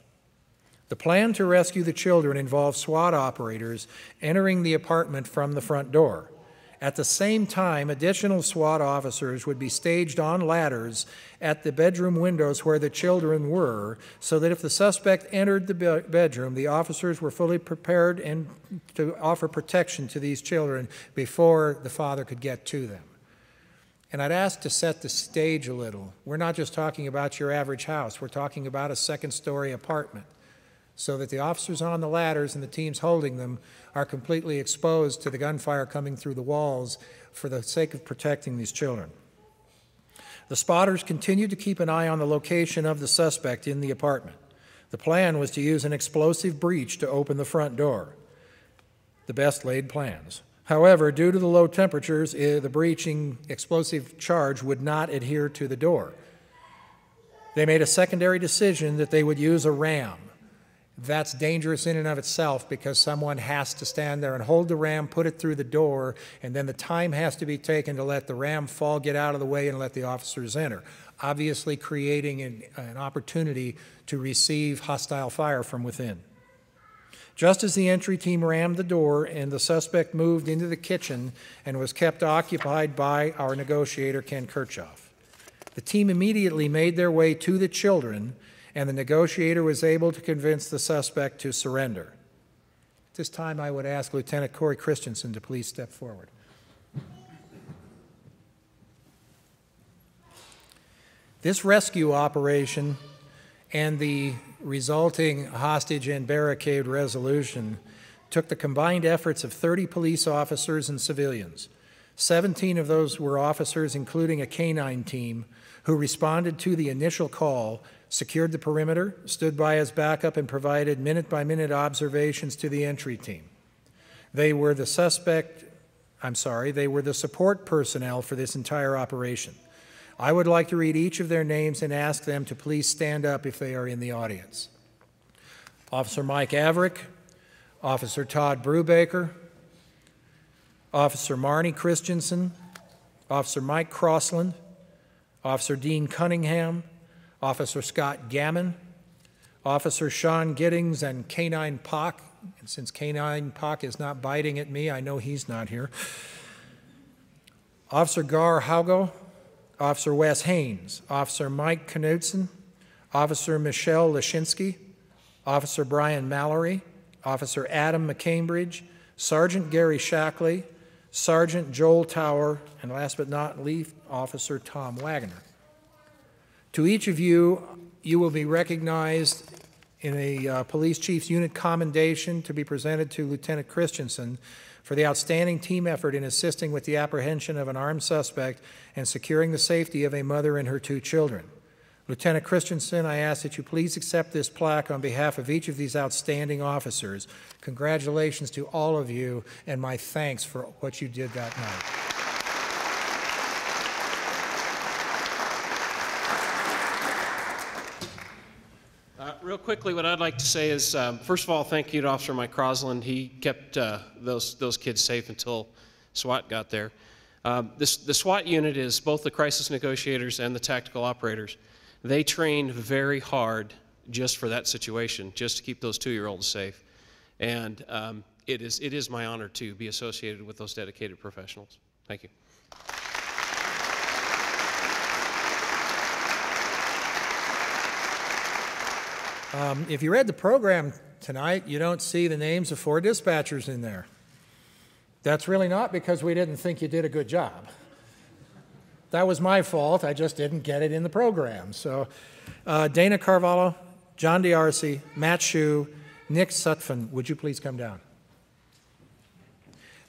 The plan to rescue the children involved SWAT operators entering the apartment from the front door. At the same time, additional SWAT officers would be staged on ladders at the bedroom windows where the children were, so that if the suspect entered the bedroom, the officers were fully prepared and to offer protection to these children before the father could get to them. And I'd ask to set the stage a little. We're not just talking about your average house. We're talking about a 2nd-story apartment, so that the officers on the ladders and the teams holding them are completely exposed to the gunfire coming through the walls for the sake of protecting these children. The spotters continued to keep an eye on the location of the suspect in the apartment. The plan was to use an explosive breach to open the front door. The best laid plans. However, due to the low temperatures, the breaching explosive charge would not adhere to the door. They made a secondary decision that they would use a ram. That's dangerous in and of itself because someone has to stand there and hold the ram, put it through the door, and then the time has to be taken to let the ram fall, get out of the way, and let the officers enter, obviously creating an opportunity to receive hostile fire from within. Just as the entry team rammed the door and the suspect moved into the kitchen and was kept occupied by our negotiator, Ken Kirchhoff. The team immediately made their way to the children, and the negotiator was able to convince the suspect to surrender. At this time, I would ask Lieutenant Corey Christensen to please step forward. This rescue operation and the resulting hostage and barricade resolution took the combined efforts of 30 police officers and civilians. 17 of those were officers, including a canine team, who responded to the initial call, secured the perimeter, stood by as backup, and provided minute-by-minute observations to the entry team. They were the support personnel for this entire operation. I would like to read each of their names and ask them to please stand up if they are in the audience. Officer Mike Averick, Officer Todd Brubaker, Officer Marnie Christensen, Officer Mike Crossland, Officer Dean Cunningham, Officer Scott Gammon, Officer Sean Giddings, and Canine Pock. And since Canine Pock is not biting at me, I know he's not here. Officer Gar Haugo, Officer Wes Haynes, Officer Mike Knudsen, Officer Michelle Lashinsky, Officer Brian Mallory, Officer Adam McCambridge, Sergeant Gary Shackley, Sergeant Joel Tower, and last but not least, Officer Tom Wagner. To each of you, you will be recognized in a Police Chief's Unit Commendation to be presented to Lieutenant Christensen for the outstanding team effort in assisting with the apprehension of an armed suspect and securing the safety of a mother and her 2 children. Lieutenant Christensen, I ask that you please accept this plaque on behalf of each of these outstanding officers. Congratulations to all of you, and my thanks for what you did that night. Real quickly, what I'd like to say is, first of all, thank you to Officer Mike Crosland. He kept those kids safe until SWAT got there. The SWAT unit is both the crisis negotiators and the tactical operators. They trained very hard just for that situation, just to keep those 2-year-olds safe. And it is my honor to be associated with those dedicated professionals. Thank you. If you read the program tonight, you don't see the names of 4 dispatchers in there. That's really not because we didn't think you did a good job. That was my fault. I just didn't get it in the program. So Dana Carvalho, John D'Arcy, Matt Shue, Nick Sutphin, would you please come down?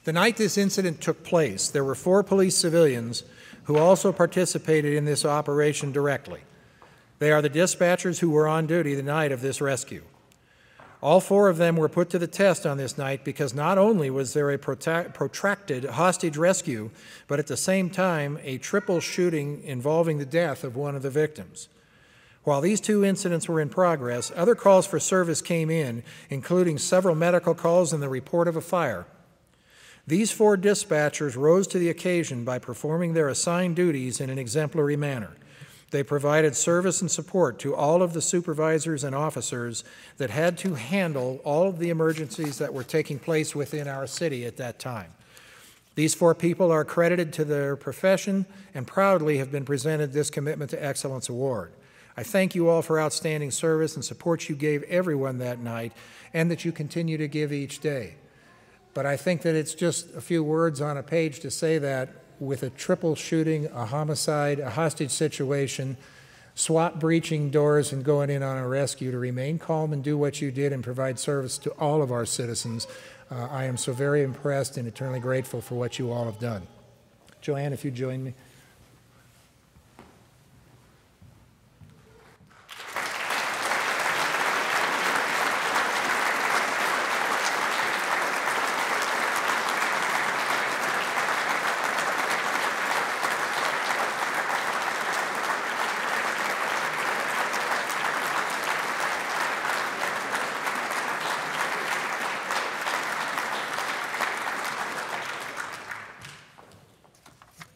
The night this incident took place, there were 4 police civilians who also participated in this operation directly. They are the dispatchers who were on duty the night of this rescue. All 4 of them were put to the test on this night because not only was there a protracted hostage rescue, but at the same time a triple shooting involving the death of one of the victims. While these 2 incidents were in progress, other calls for service came in, including several medical calls and the report of a fire. These 4 dispatchers rose to the occasion by performing their assigned duties in an exemplary manner. They provided service and support to all of the supervisors and officers that had to handle all of the emergencies that were taking place within our city at that time. These 4 people are credited to their profession and proudly have been presented this Commitment to Excellence Award. I thank you all for outstanding service and support you gave everyone that night and that you continue to give each day. But I think that it's just a few words on a page to say that with a triple shooting, a homicide, a hostage situation, SWAT breaching doors and going in on a rescue, to remain calm and do what you did and provide service to all of our citizens. I am so very impressed and eternally grateful for what you all have done. Joanne, if you join me.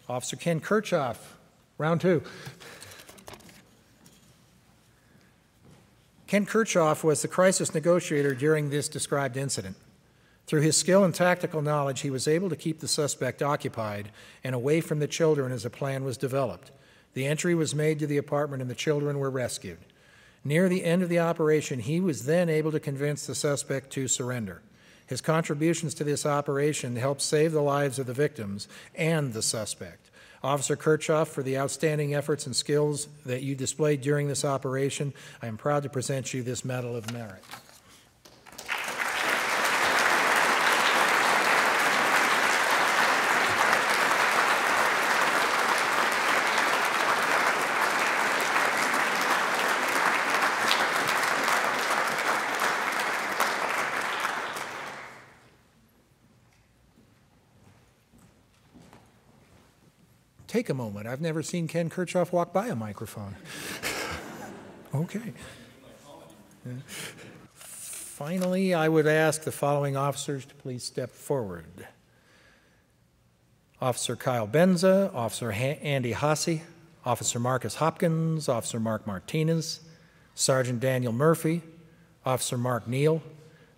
Officer Ken Kirchhoff, round 2. Ken Kirchhoff was the crisis negotiator during this described incident. Through his skill and tactical knowledge, he was able to keep the suspect occupied and away from the children as a plan was developed. The entry was made to the apartment and the children were rescued. Near the end of the operation, he was then able to convince the suspect to surrender. His contributions to this operation helped save the lives of the victims and the suspect. Officer Kirchhoff, for the outstanding efforts and skills that you displayed during this operation, I am proud to present you this Medal of Merit. Take a moment. I've never seen Ken Kirchhoff walk by a microphone. Okay. Finally, I would ask the following officers to please step forward. Officer Kyle Benza, Officer Andy Hasse, Officer Marcus Hopkins, Officer Mark Martinez, Sergeant Daniel Murphy, Officer Mark Neal,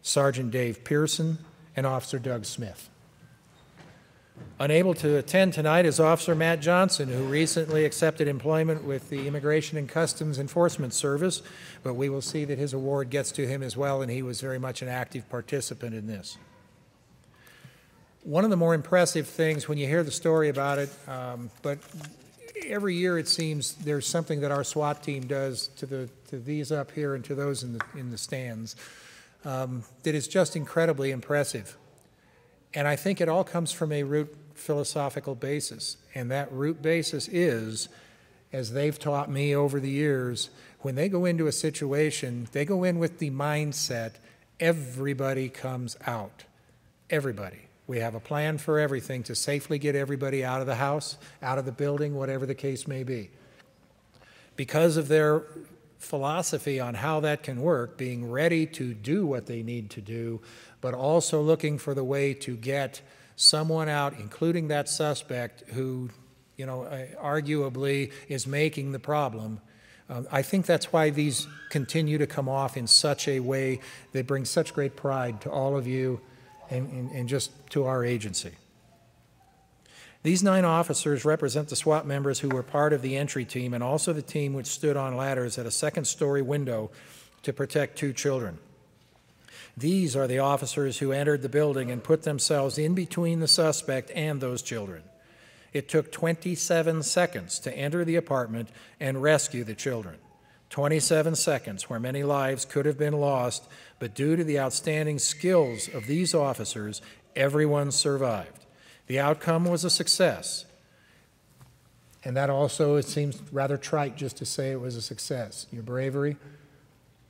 Sergeant Dave Pearson, and Officer Doug Smith. Unable to attend tonight is Officer Matt Johnson, who recently accepted employment with the Immigration and Customs Enforcement Service, but we will see that his award gets to him as well, and he was very much an active participant in this. One of the more impressive things when you hear the story about it, but every year it seems there's something that our SWAT team does to these up here and to those in the stands that is just incredibly impressive. And I think it all comes from a root philosophical basis. And that root basis is, as they've taught me over the years, when they go into a situation, they go in with the mindset, everybody comes out. Everybody. We have a plan for everything to safely get everybody out of the house, out of the building, whatever the case may be. Because of their philosophy on how that can work, being ready to do what they need to do, but also looking for the way to get someone out, including that suspect who, arguably is making the problem. I think that's why these continue to come off in such a way that brings such great pride to all of you and just to our agency. These 9 officers represent the SWAT members who were part of the entry team and also the team which stood on ladders at a second-story window to protect 2 children. These are the officers who entered the building and put themselves in between the suspect and those children. It took 27 seconds to enter the apartment and rescue the children. 27 seconds where many lives could have been lost, but due to the outstanding skills of these officers, everyone survived. The outcome was a success. And that also, it seems rather trite just to say it was a success. Your bravery,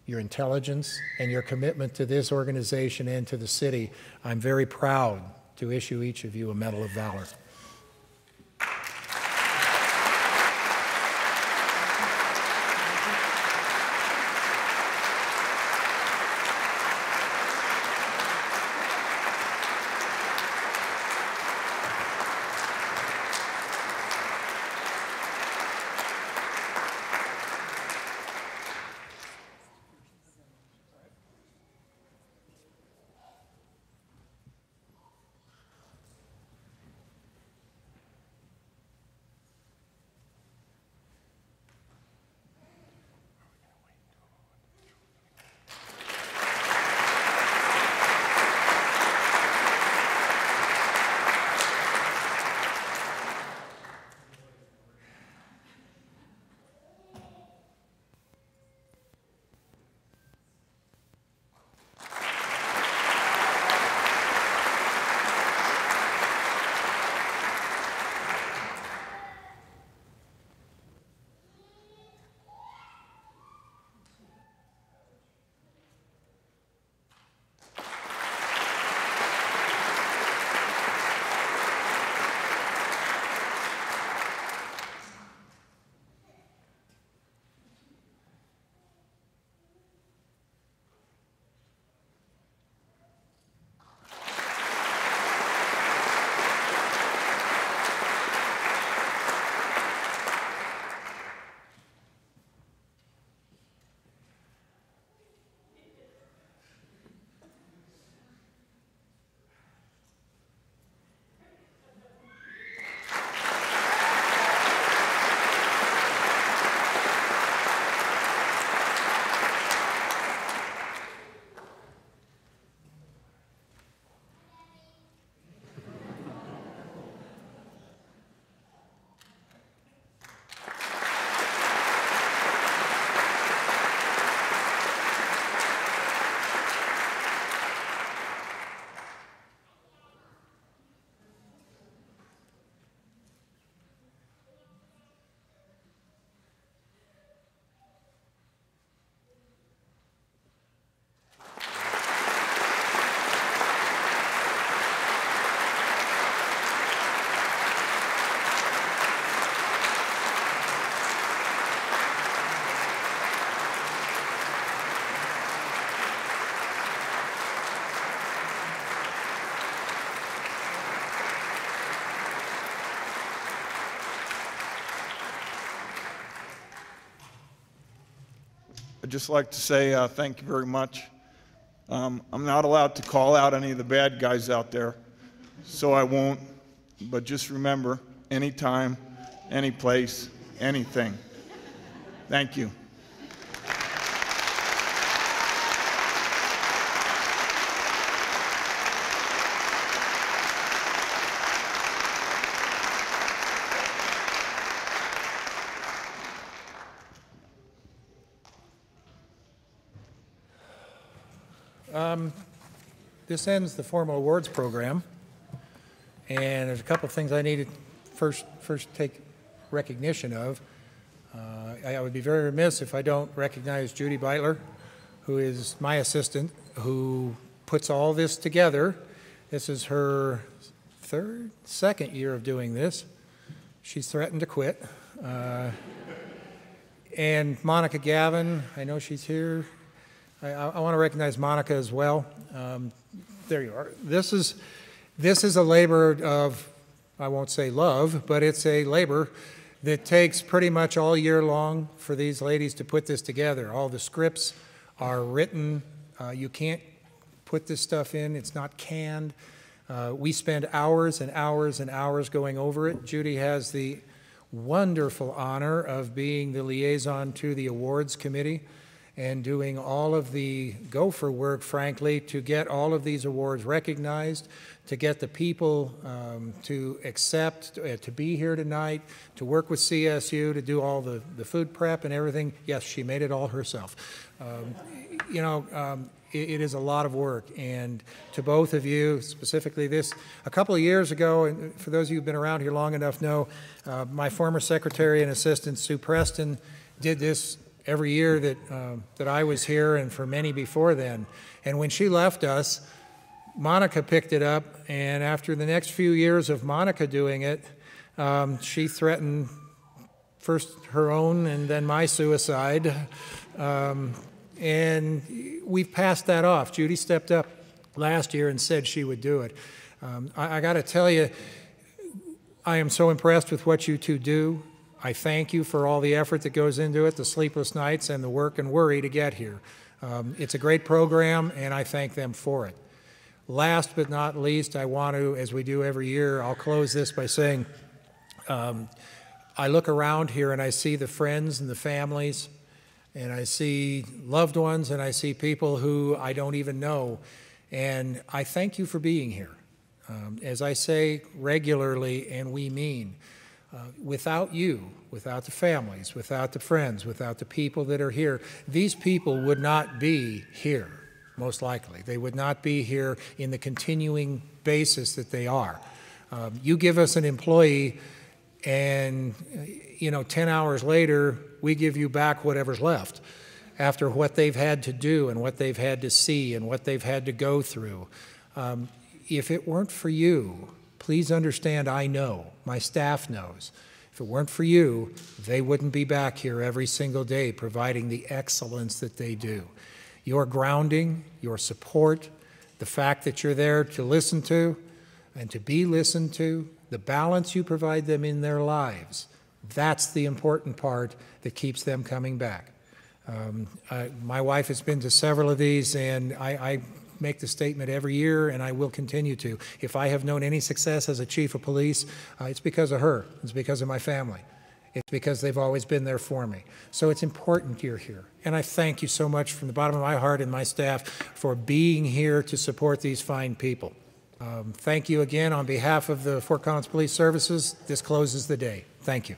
your intelligence, and your commitment to this organization and to the city, I'm very proud to issue each of you a Medal of Valor. I'd just like to say thank you very much. I'm not allowed to call out any of the bad guys out there, so I won't. but just remember, anytime, any place, anything. Thank you. This ends the formal awards program, and there's a couple of things I need to first take recognition of. I would be very remiss if I don't recognize Judy Beitler, who is my assistant, who puts all this together. This is her second year of doing this. She's threatened to quit. And Monica Gavin, I know she's here. I want to recognize Monica as well. There you are. This is a labor of, I won't say love, but it's a labor that takes pretty much all year long for these ladies to put this together. All the scripts are written. You can't put this stuff in. It's not canned. We spend hours and hours and hours going over it. Judy has the wonderful honor of being the liaison to the awards committee and doing all of the gopher work, frankly, to get all of these awards recognized, to get the people to accept, to be here tonight, to work with CSU, to do all the food prep and everything. Yes, she made it all herself. It is a lot of work, and to both of you, specifically this, a couple of years ago, and for those of you who've been around here long enough know, my former secretary and assistant, Sue Preston, did this every year that I was here and for many before then. And when she left us, Monica picked it up, and after the next few years of Monica doing it, she threatened first her own and then my suicide. And we've passed that off. Judy stepped up last year and said she would do it. I got to tell you, I am so impressed with what you two do. I thank you for all the effort that goes into it, the sleepless nights and the work and worry to get here. It's a great program, and I thank them for it. Last but not least, I want to, as we do every year, I'll close this by saying, I look around here and I see the friends and the families, and I see loved ones, and I see people who I don't even know, and I thank you for being here. As I say regularly, and we mean, without you, without the families, without the friends, without the people that are here, these people would not be here, most likely. They would not be here in the continuing basis that they are. You give us an employee and, 10 hours later, we give you back whatever's left after what they've had to do and what they've had to see and what they've had to go through. If it weren't for you, please understand, I know, my staff knows. If it weren't for you, they wouldn't be back here every single day providing the excellence that they do. Your grounding, your support, the fact that you're there to listen to and to be listened to, the balance you provide them in their lives, that's the important part that keeps them coming back. My wife has been to several of these, and I make the statement every year, and I will continue to. If I have known any success as a chief of police, it's because of her. It's because of my family. It's because they've always been there for me. So it's important you're here. And I thank you so much from the bottom of my heart and my staff for being here to support these fine people. Thank you again on behalf of the Fort Collins Police Services. This closes the day. Thank you.